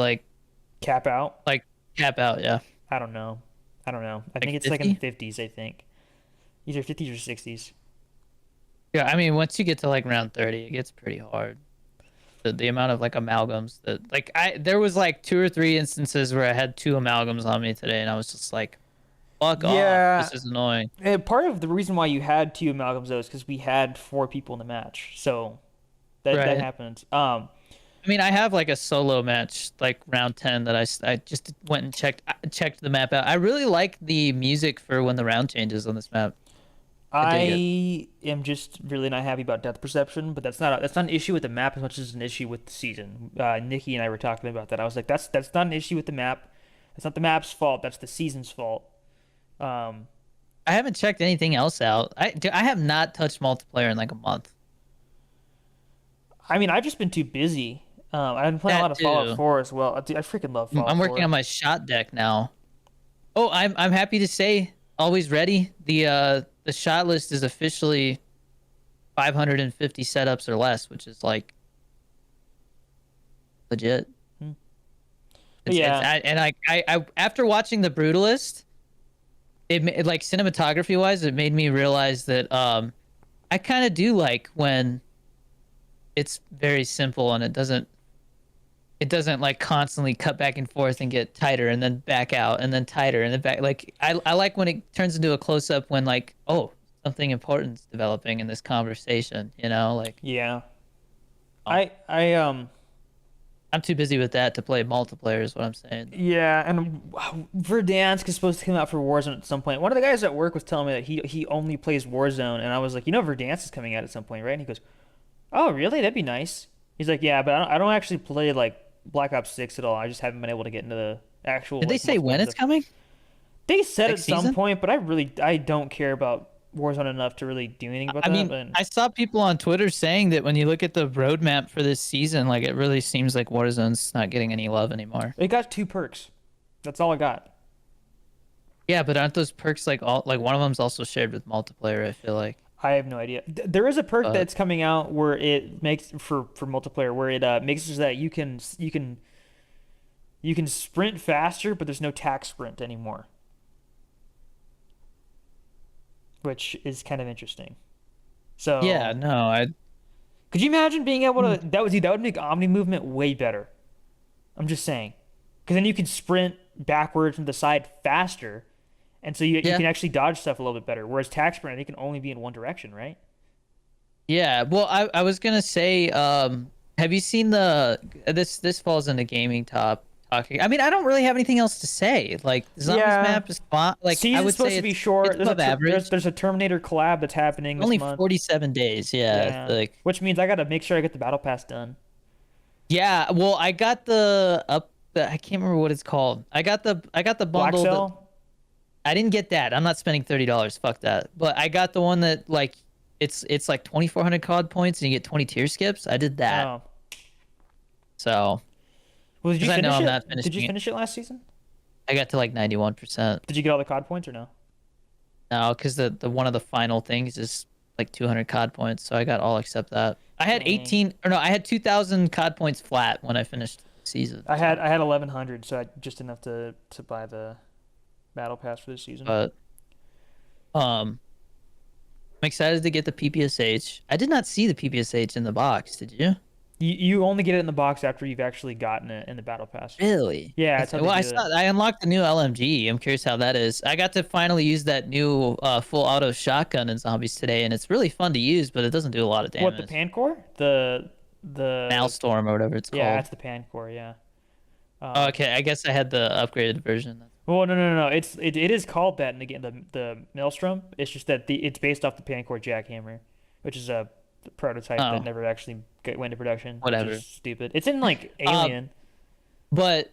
Cap out. like cap out? Yeah, I don't know. I don't know. I like think it's like in the 50. 50s, I think. Either 50s or 60s. Yeah, I mean, once you get to like round 30, it gets pretty hard. The amount of like amalgams that there was like two or three instances where I had two amalgams on me today, and I was just like, fuck off. Yeah, This is annoying. and part of the reason why you had two amalgams though is because we had four people in the match, so that Right. happened. I mean, I have like a solo match, like round 10, that I just went and checked the map out. I really like the music for when the round changes on this map. I dig it. I am just really not happy about depth perception, but that's not an issue with the map as much as an issue with the season. Nikki and I were talking about that. I was like, that's not an issue with the map. That's not the map's fault. That's the season's fault. Um, I haven't checked anything else out. I have not touched multiplayer in like a month. I mean, I've just been too busy. I've been playing a lot That of Fallout too. 4 as well. Dude, I freaking love I'm Fallout working 4. on my shot deck now. Oh, I'm happy to say, always ready. The shot list is officially 550 setups or less, which is like legit. Hmm. But It's yeah, and I after watching the Brutalist, like cinematography wise, it made me realize that I kind of do like when it's very simple and it doesn't like constantly cut back and forth and get tighter and then back out and then tighter and then back. Like I like when it turns into a close up when like, oh, something important's developing in this conversation, like yeah. oh, I I'm too busy with that to play multiplayer is what I'm saying. yeah, and Verdansk is supposed to come out for Warzone at some point. One of the guys at work was telling me that he only plays Warzone, and I was like, Verdansk is coming out at some point, right? And he goes, oh, really? That'd be nice. He's like, yeah, but I don't actually play like Black Ops 6 at all. I just haven't been able to get into the actual Did they like say when multiplayer it's stuff. coming? They said at Next some season? point, but I don't care about Warzone enough to really do anything about I that. mean, But I saw people on Twitter saying that when you look at the roadmap for this season, like it really seems like Warzone's not getting any love anymore. it got two perks. That's all I got. Yeah, but aren't those perks like all like one of them's also shared with multiplayer, I feel like. I have no idea. There is a perk But that's coming out where it makes for multiplayer where it makes it so that you can sprint faster, but there's no tack sprint anymore, which is kind of interesting. yeah, So, no, I could you imagine being able to that would make Omni movement way better. I'm just saying. Because then you can sprint backwards from the side faster, and so you yeah. can actually dodge stuff a little bit better. Whereas tack sprint, I think, can only be in one direction, right? Yeah, well, I was gonna say, have you seen this falls into gaming talking. I mean, I don't really have anything else to say. Like the zombies Yeah. map is fine. Like I Season's would supposed say to be it's short. There's a above ter- there's average. there's a Terminator collab that's happening this Only month. 47 days. Yeah, Yeah, like which means I gotta make sure I get the battle pass done. yeah. Well, I got I can't remember what it's called. I got the Black bundle that Cell. I didn't get that. I'm not spending $30. Fuck that. But I got the one that like it's like 2,400 COD points and you get 20 tier skips. I did that. Oh, So well, did you because I know finish I'm it? not Did you finishing it. finish it last season? I got to like 91%. Did you get all the COD points or no? No, because the one of the final things is like 200 COD points, so I got all except that. I had Dang. 18 or no, I had 2,000 COD points flat when I finished the season. I had 1100, so I just enough to buy the battle pass for this season. But I'm excited to get the PPSH. I did not see the PPSH in the box. Did you? You only get it in the box after you've actually gotten it in the battle pass. Really? Yeah, that's how Well, they I do it. saw I unlocked the new LMG. I'm curious how that is. I got to finally use that new full auto shotgun in zombies today, and it's really fun to use, but it doesn't do a lot of What, the damage. Pancore? The Maelstrom or whatever it's Yeah, called. that's the Pancore. Yeah. Oh, Um, okay, I guess I had the upgraded version. well, no, no, no, no. It is called that in the game, the Maelstrom. It's just that it's based off the Pancore jackhammer, which is a prototype that Oh, never actually went into production, which whatever. is stupid. It's in like Uh, Alien. But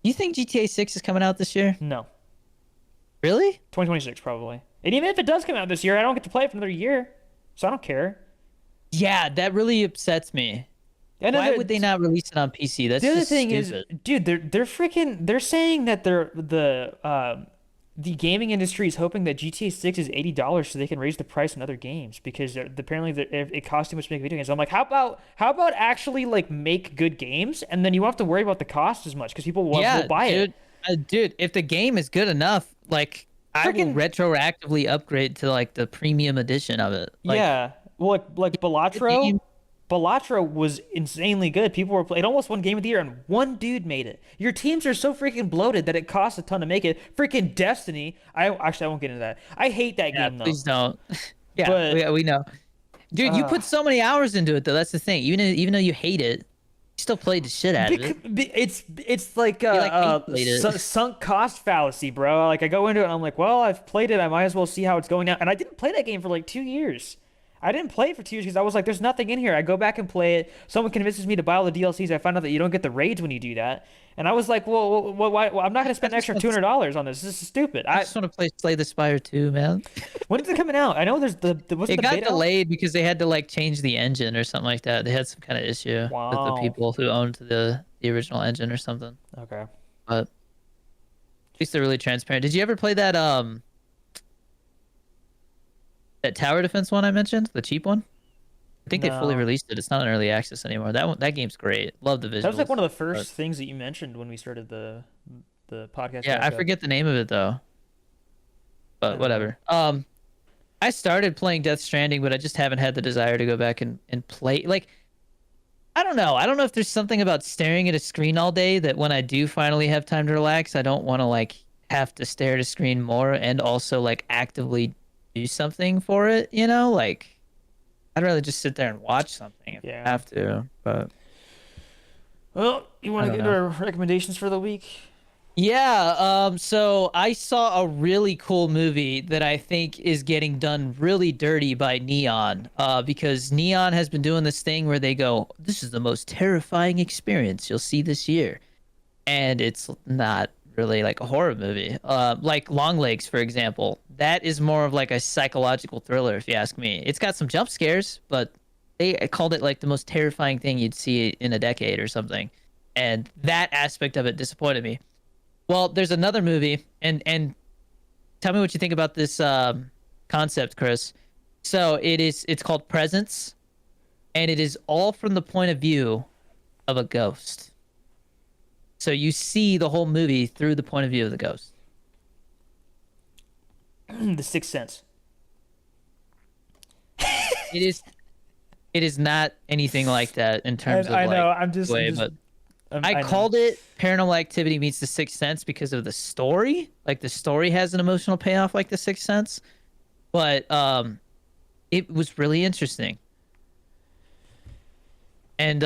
you think GTA 6 is coming out this year? No, Really? 2026 probably. And even if it does come out this year, I don't get to play it for another year, so I don't care. Yeah, that really upsets me. And then Why would they not release it on PC? the That's other just thing is, stupid. dude, they're freaking they're saying that the gaming industry is hoping that GTA 6 is $80 so they can raise the price on other games because apparently it costs too much to make video games. I'm like, how about actually like make good games and then you won't have to worry about the cost as much because people will Yeah, buy it. dude, if the game is good enough, like I will Freaking retroactively upgrade to like the premium edition of it. Like yeah. Well, like the game. Balatro was insanely good. People were it almost won Game of the Year, and one dude made it. Your teams are so freaking bloated that it costs a ton to make it. Freaking Destiny. I won't get into that. I hate that Yeah, game though. please don't. Yeah, But we know. Dude, you uh, put so many hours into it though. That's the thing. Even though you hate it, you still played the shit out of it. it's like You like hate played it. sunk cost fallacy, bro. Like I go into it and I'm like, well, I've played it. I might as well see how it's going now. And I didn't play that game for like 2 years. I didn't play it for 2 years because I was like, there's nothing in here. I go back and play it. Someone convinces me to buy all the DLCs. I find out that you don't get the raids when you do that. And I was like, well why? Well, I'm not going to I spend an just extra want $200 on this. This is stupid. I just want to play Slay the Spire 2, man. When's it coming out? I know there's the wasn't It the got beta out? delayed because they had to like change the engine or something like that. They had some kind of issue with the Wow. people who owned the original engine or something. Okay. But at least they're really transparent. Did you ever play that tower defense one I mentioned, the cheap one? I think they fully No. released it. It's not in early access anymore. That game's great. Love the That was like visuals. one of the But first things that you mentioned when we started the podcast yeah, I back up. forget the name of it though. I But don't know. whatever. I started playing Death Stranding, but I just haven't had the desire to go back and play. Like, I don't know. I don't know if there's something about staring at a screen all day that when I do finally have time to relax, I don't want to like have to stare at a screen more and also like actively do something for it, you know? Like, I'd rather just sit there and watch something if I Yeah. have to. But Well, you want I to don't get into know. our recommendations for the week? Yeah, so I saw a really cool movie that I think is getting done really dirty by Neon, because Neon has been doing this thing where they go, "This is the most terrifying experience you'll see this year," and it's not really like a horror movie. Like Longlegs, for example, that is more of like a psychological thriller, if you ask me. It's got some jump scares, but they called it like the most terrifying thing you'd see in a decade or something, and that aspect of it disappointed me. Well, there's another movie, and tell me what you think about this concept, Chris. So it's called Presence, and it is all from the point of view of a ghost. So you see the whole movie through the point of view of the ghost. The Sixth Sense. It is it is not anything like that in terms of I like know. way, but I I know. called it Paranormal Activity meets The Sixth Sense because of the story. Like the story has an emotional payoff like The Sixth Sense, but it was really interesting. And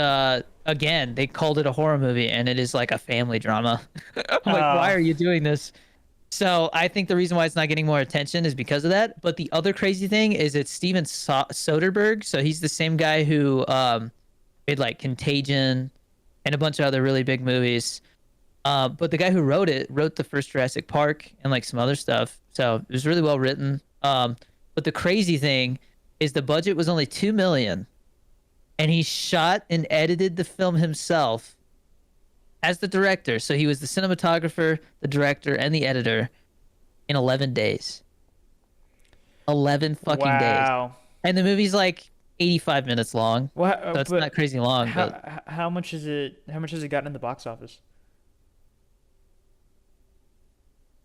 again, they called it a horror movie, and it is like a family drama. I'm like, why Uh, are you doing this? So I think the reason why it's not getting more attention is because of that. But the other crazy thing is it's Steven Soderbergh. So he's the same guy who made like Contagion and a bunch of other really big movies. But the guy who wrote it wrote the first Jurassic Park and like some other stuff. So it was really well written. But the crazy thing is the budget was only 2 million, and he shot and edited the film himself as the director. So he was the cinematographer, the director, and the editor in 11 days. 11 fucking days. wow. And the movie's like 85 minutes long. What? So it's not But crazy long, but how much is it? How much has it gotten in the box office?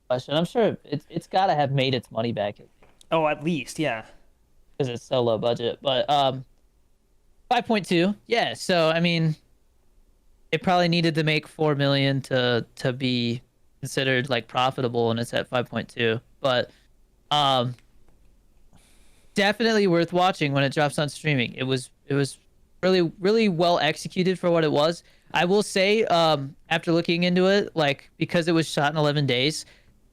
question. I'm sure it's got to have made its money back Oh, at least, yeah. because it's so low budget. But 5.2. Yeah, so I mean, it probably needed to make 4 million to be considered like profitable, and it's at 5.2. But um definitely worth watching when it drops on streaming. It was really well executed for what it was. I will say, after looking into it, like because it was shot in 11 days,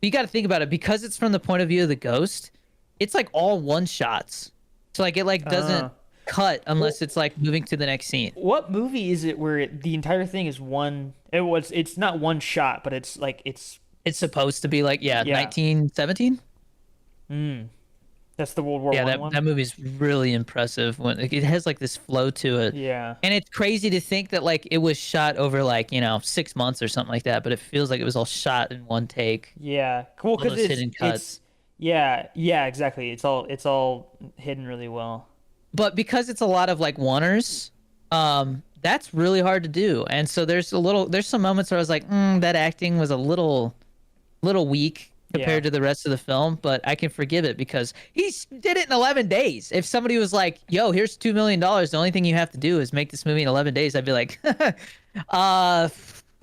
you got to think about it because it's from the point of view of the ghost. It's like all one shots, so like it like doesn't Uh, cut Well, unless it's like moving to the next scene. what movie is it where the entire thing is one? It's not one shot, but it's like it's It's supposed to be like, yeah, yeah. 1917. Mm, that's the World War Yeah, One that one. that movie's really impressive when like, it has like this flow to it. Yeah, And it's crazy to think that like it was shot over like, 6 months or something like that, but it feels like it was all shot in one take. yeah. Cool, All because those hidden it's cuts. yeah, exactly. It's all hidden really well. But because it's a lot of like oneers, that's really hard to do. And so there's some moments where I was like, that acting was a little weak Yeah, compared to the rest of the film, but I can forgive it because did it in 11 days. If somebody was like, "Yo, here's $2 million. The only thing you have to do is make this movie in 11 days," I'd be like, uh,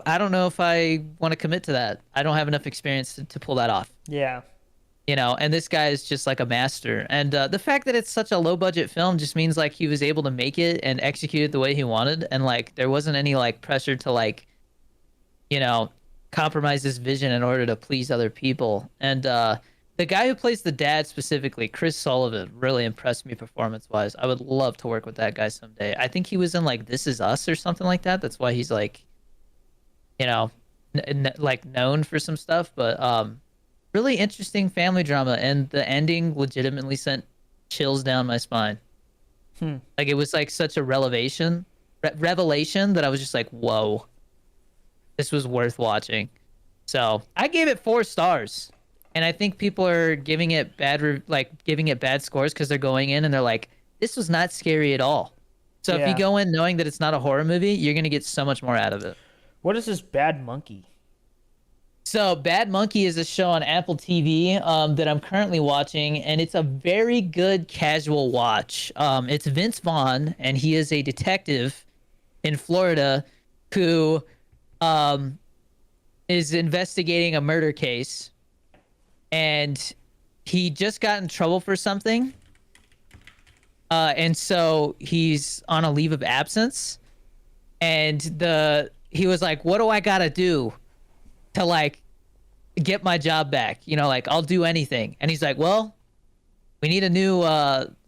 I don't know if I want to commit to that. I don't have enough experience to pull that off. yeah, And this guy is just like a master. And the fact that it's such a low budget film just means like he was able to make it and execute it the way he wanted, and like there wasn't any like pressure to like you know, compromise this vision in order to please other people. And the guy who plays the dad specifically, Chris Sullivan, really impressed me performance wise. I would love to work with that guy someday. I think he was in like This Is Us or something like that. That's why he's like, you know, like known for some stuff. But really interesting family drama, and the ending legitimately sent chills down my spine. hmm. Like it was like such a revelation that I was just like, whoa, this was worth watching. So I gave it 4 stars, and I think people are giving it giving it bad scores because they're going in and they're like, "This was not scary at all." So if you Yeah. go in knowing that it's not a horror movie, you're gonna get so much more out of it. What is this Bad Monkey? So Bad Monkey is a show on Apple TV that I'm currently watching, and it's a very good casual watch. It's Vince Vaughn, and he is a detective in Florida who um, is investigating a murder case, and he just got in trouble for something, and so he's on a leave of absence, and the he was like, "What do I gotta do to like get my job back? Like I'll do anything." And he's like, "Well, we need a new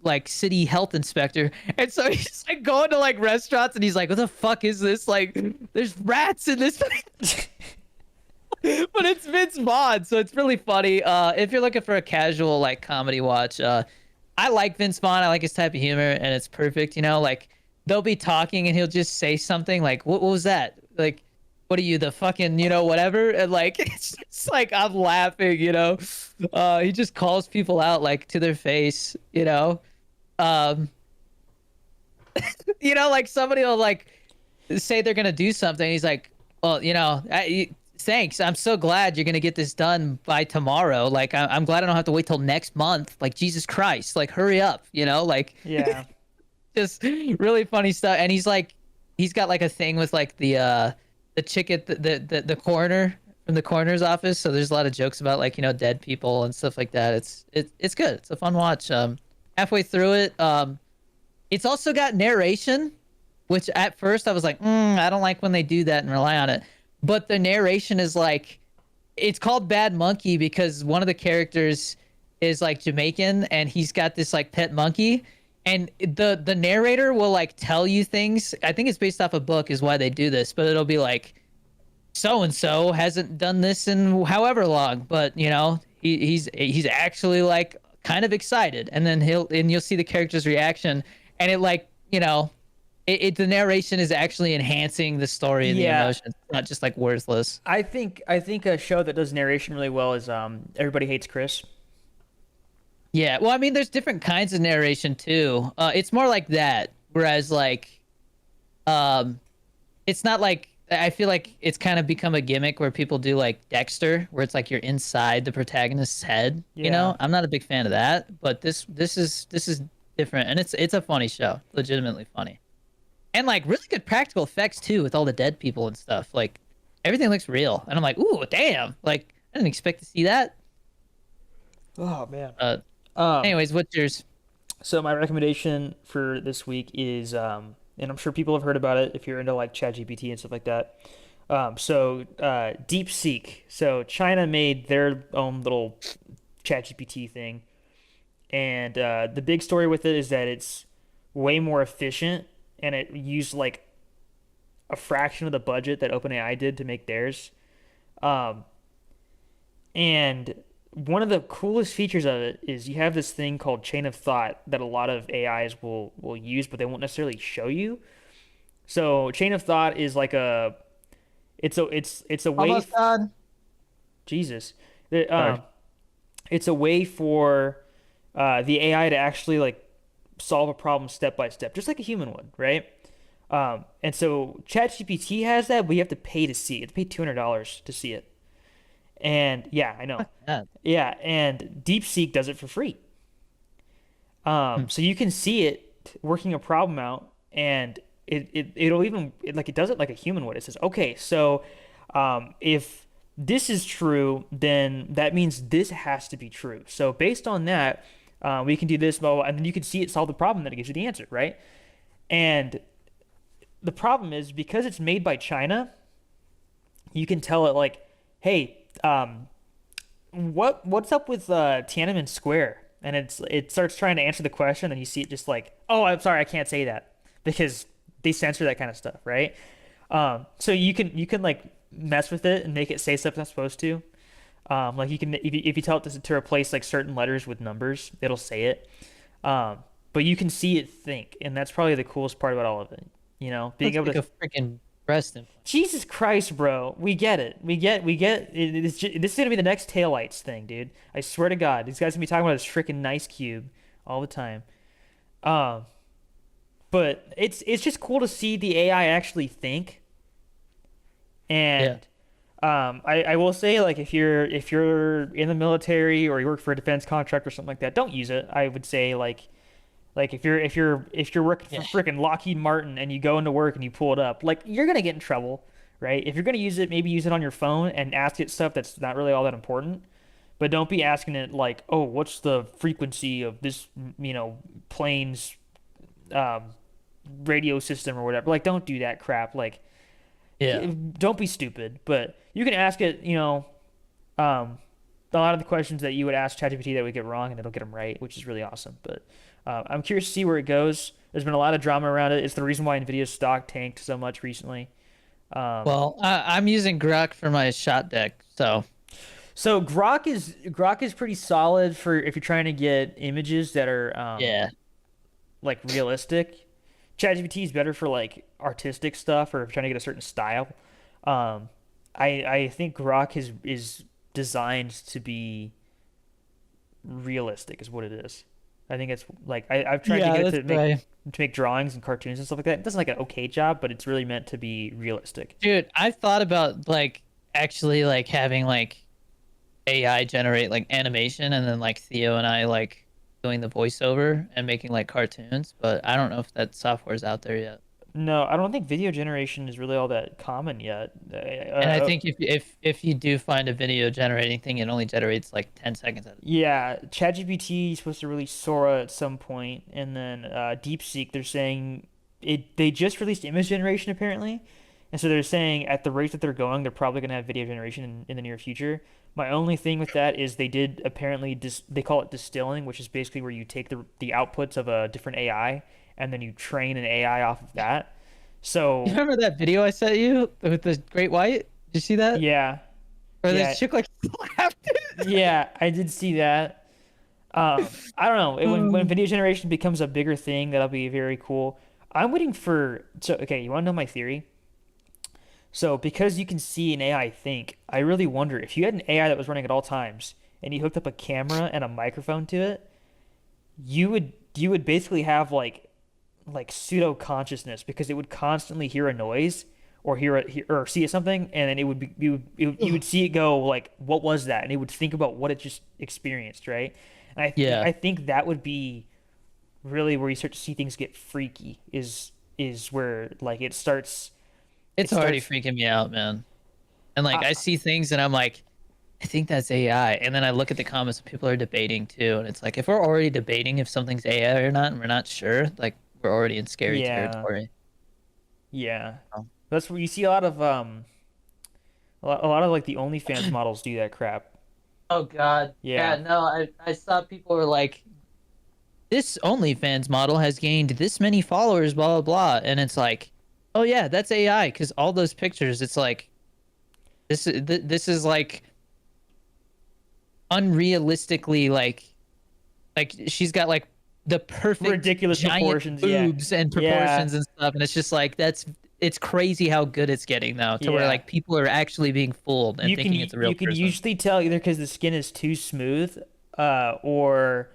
like city health inspector." And so he's like going to like restaurants, and he's like, "What the fuck is this? Like, there's rats in this." But it's Vince Vaughn, so it's really funny. If you're looking for a casual like comedy watch, I like Vince Vaughn. I like his type of humor, and it's perfect. Like they'll be talking, and he'll just say something like, "What was that? Like, what are you, the fucking whatever?" And like it's just like I'm laughing. He just calls people out like to their face. Um, like somebody will like say they're gonna do something. He's like, "Well, thanks. I'm so glad you're gonna get this done by tomorrow. Like, I'm glad I don't have to wait till next month. Like, Jesus Christ, like, hurry up. Like, Yeah. just really funny stuff." And he's got like a thing with like the chick at the coroner from the coroner's office. So there's a lot of jokes about like dead people and stuff like that. It's good. It's a fun watch. Halfway through it, it's also got narration, which at first I was like, I don't like when they do that and rely on it. But the narration is like, it's called Bad Monkey because one of the characters is like Jamaican, and he's got this like pet monkey, and the narrator will like tell you things. I think it's based off a book is why they do this, but it'll be like, so and so hasn't done this in however long, but he's actually like kind of excited, and then you'll see the character's reaction, and it like the narration is actually enhancing the story and the Yeah. emotion. It's not just like worthless. I think a show that does narration really well is Everybody Hates Chris. Yeah, well, I mean, there's different kinds of narration too. It's more like that, whereas like, um, it's not like I feel like it's kind of become a gimmick where people do like Dexter, where it's like you're inside the protagonist's head. Yeah. I'm not a big fan of that, but this is different, and it's a funny show, legitimately funny, and like really good practical effects too, with all the dead people and stuff. Like everything looks real, and I'm like, ooh, damn! Like I didn't expect to see that. Oh man. Uh, Um, anyways, what's yours? so my recommendation for this week is and I'm sure people have heard about it if you're into like ChatGPT and stuff like that. DeepSeek. So China made their own little ChatGPT thing, and the big story with it is that it's way more efficient, and it used like a fraction of the budget that OpenAI did to make theirs. Um, and one of the coolest features of it is you have this thing called chain of thought that a lot of AIs will use, but they won't necessarily show you. So chain of thought is like a it's a way Almost done. Jesus. The, Sorry. it's a way for the AI to actually like solve a problem step by step, just like a human would, right? And so ChatGPT has that, but you have to pay to see it. You have to pay $200 to see it. And yeah, I know. Fuck that. Yeah, and DeepSeek does it for free. Hmm. So you can see it working a problem out, and it'll even like it does it like a human would. It says, okay, so if this is true, then that means this has to be true. So based on that, we can do this, blah, blah, blah, and then you can see it solve the problem, then it gives you the answer, right? And the problem is because it's made by China, you can tell it like, hey, what's up with Tiananmen Square? And it starts trying to answer the question, and you see it just like, oh, I'm sorry, I can't say that because they censor that kind of stuff, right? So you can like mess with it and make it say stuff it's not supposed to. Like you can if you tell it to replace like certain letters with numbers, it'll say it. But you can see it think, and that's probably the coolest part about all of it. You know, being Looks able like to. a freaking breast implant. Jesus Christ, bro. We get it. We get this is gonna be the next taillights thing, dude. I swear to God, these guys gonna be talking about this freaking nice cube all the time. Um, but it's just cool to see the AI actually think. Yeah. And I will say like if you're in the military or you work for a defense contract or something like that, don't use it. I would say like if you're working for Yeah. freaking Lockheed Martin and you go into work and you pull it up, like you're gonna get in trouble, right? If you're gonna use it, maybe use it on your phone and ask it stuff that's not really all that important. But don't be asking it like, oh, what's the frequency of this, plane's um, radio system or whatever. Like, don't do that crap. Like, Yeah. don't be stupid. But you can ask it, um, a lot of the questions that you would ask ChatGPT that we get wrong, and it'll get them right, which is really awesome. But I'm curious to see where it goes. There's been a lot of drama around it. It's the reason why Nvidia's stock tanked so much recently. Um, Well, I'm using Grok for my shot deck, so so Grok is pretty solid for if you're trying to get images that are yeah. like realistic. ChatGPT is better for like artistic stuff or if you're trying to get a certain style. Um, I think Grok is designed to be realistic, is what it is. I think it's like I've tried to Yeah, get it that's right. to make drawings and cartoons and stuff like that. It does like an okay job, but it's really meant to be realistic. Dude, I've thought about like actually like having like AI generate like animation and then like Theo and I like doing the voiceover and making like cartoons, but I don't know if that software's out there yet. No, I don't think video generation is really all that common yet. And I think if you do find a video generating thing, it only generates like 10 seconds at a time. Yeah, ChatGPT is supposed to release Sora at some point, and then DeepSeek, they're saying they just released image generation apparently, and so they're saying at the rate that they're going, they're probably going to have video generation in the near future. My only thing with that is they did apparently they call it distilling, which is basically where you take the outputs of a different AI and then you train an AI off of that. You So remember that video I sent you with the great white? Did you see that? yeah, Or yeah, this chick like slapped it? yeah, I did see that. I don't know. When Um, video generation becomes a bigger thing, that'll be very cool. I'm waiting for. So, okay, you want to know my theory? So, because you can see an AI think, I really wonder if you had an AI that was running at all times and you hooked up a camera and a microphone to it, you would basically have like pseudo consciousness because it would constantly hear a noise or or see something, and then it would be you would see it go like, what was that? And it would think about what it just experienced, right? And yeah, I think that would be really where you start to see things get freaky is where like it it's already starts freaking me out, man. And like uh, I see things and I'm like, I think that's AI. And then I look at the comments and people are debating too. And it's like if we're already debating if something's AI or not and we're not sure, like we're already in scary yeah, territory. yeah. Oh, That's where you see a lot of a lot of like the OnlyFans models do that crap. oh God. Yeah, Yeah. no, I saw people were like this OnlyFans model has gained this many followers, blah blah blah, and it's like, oh yeah, that's AI because all those pictures, it's like this is like unrealistically like she's got like the perfect Ridiculous giant proportions. Yeah. boobs and Yeah. proportions and stuff, and it's just like it's crazy how good it's getting now to where Yeah. like people are actually being fooled and thinking it's a real You can person. usually tell either because the skin is too smooth, or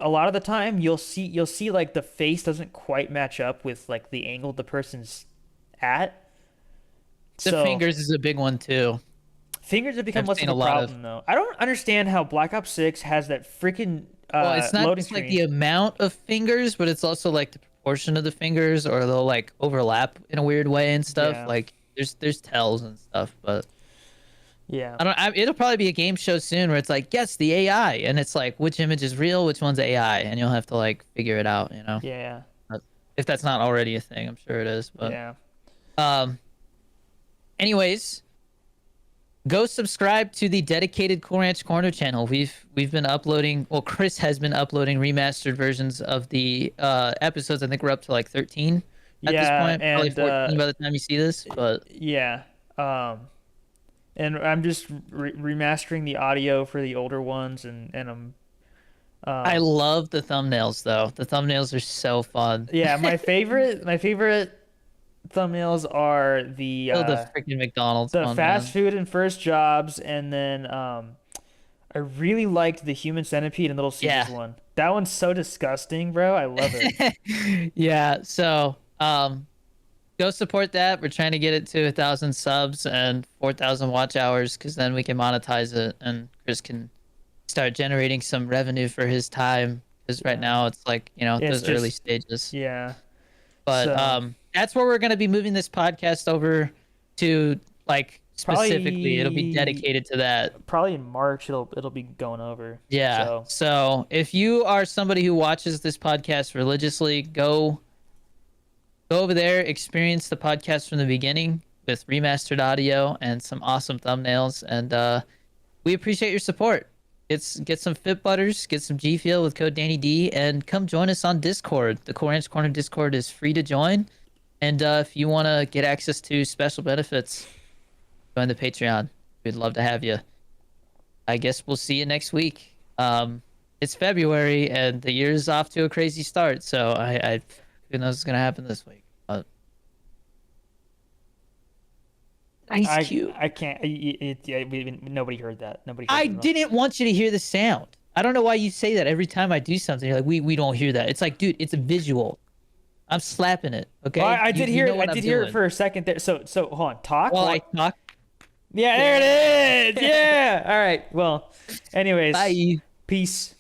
a lot of the time you'll see like the face doesn't quite match up with like the angle the person's at. The So fingers is a big one too. fingers have become I've less seen of a a lot of. problem though. I don't understand how Black Ops 6 has that freaking Well, it's not loading just like screen. the amount of fingers, but it's also like the proportion of the fingers, or they'll like overlap in a weird way and stuff. Yeah. Like there's tells and stuff, but Yeah. I don't. It'll probably be a game show soon where it's like, guess the AI, and it's like which image is real, which one's AI, and you'll have to like figure it out, you know. Yeah. But if that's not already a thing, I'm sure it is. But Yeah. um, anyways, go subscribe to the dedicated Cool Ranch Corner channel. We've been uploading. Well, Chris has been uploading remastered versions of the episodes. I think we're up to like 13 at this Yeah, point. Probably and 14 by the time you see this. But yeah. And I'm just remastering the audio for the older ones, and I'm I um love the thumbnails though. The thumbnails are so fun. yeah, my favorite thumbnails are Oh, the freaking McDonald's the one, fast man. food and first jobs, and then I really liked the human centipede and Little Caesars Yeah. one. That one's so disgusting, bro. I love it. Yeah. So go support that. We're trying to get it to 1,000 subs and 4,000 watch hours, because then we can monetize it and Chris can start generating some revenue for his time. Because right Yeah. now it's like, It's those early just stages. yeah. But So that's where we're going to be moving this podcast over to, like, specifically. It'll be probably dedicated to that. probably in March it'll be going over. Yeah. So So if you are somebody who watches this podcast religiously, go over there, experience the podcast from the beginning with remastered audio and some awesome thumbnails, and we appreciate your support. Get some Fit Butters, get some G Fuel with code Danny D, and come join us on Discord. The Cool Ranch Corner Discord is free to join, and if you want to get access to special benefits, join the Patreon. We'd love to have you. I guess we'll see you next week. It's February and the year's off to a crazy start, so I who knows what's gonna happen this week. But Ice Cube. I can't. Yeah, nobody heard that. Nobody heard I that at all. didn't want you to hear the sound. I don't know why you say that every time I do something. You're like, we don't hear that. It's like, dude, it's a visual. I'm slapping it. Okay. Well, I did You hear know it. I what I'm did hear it doing. for a second there. So hold on. Talk. While I What? talk. Yeah, there it is. Yeah. All right. Well, anyways, Bye. peace.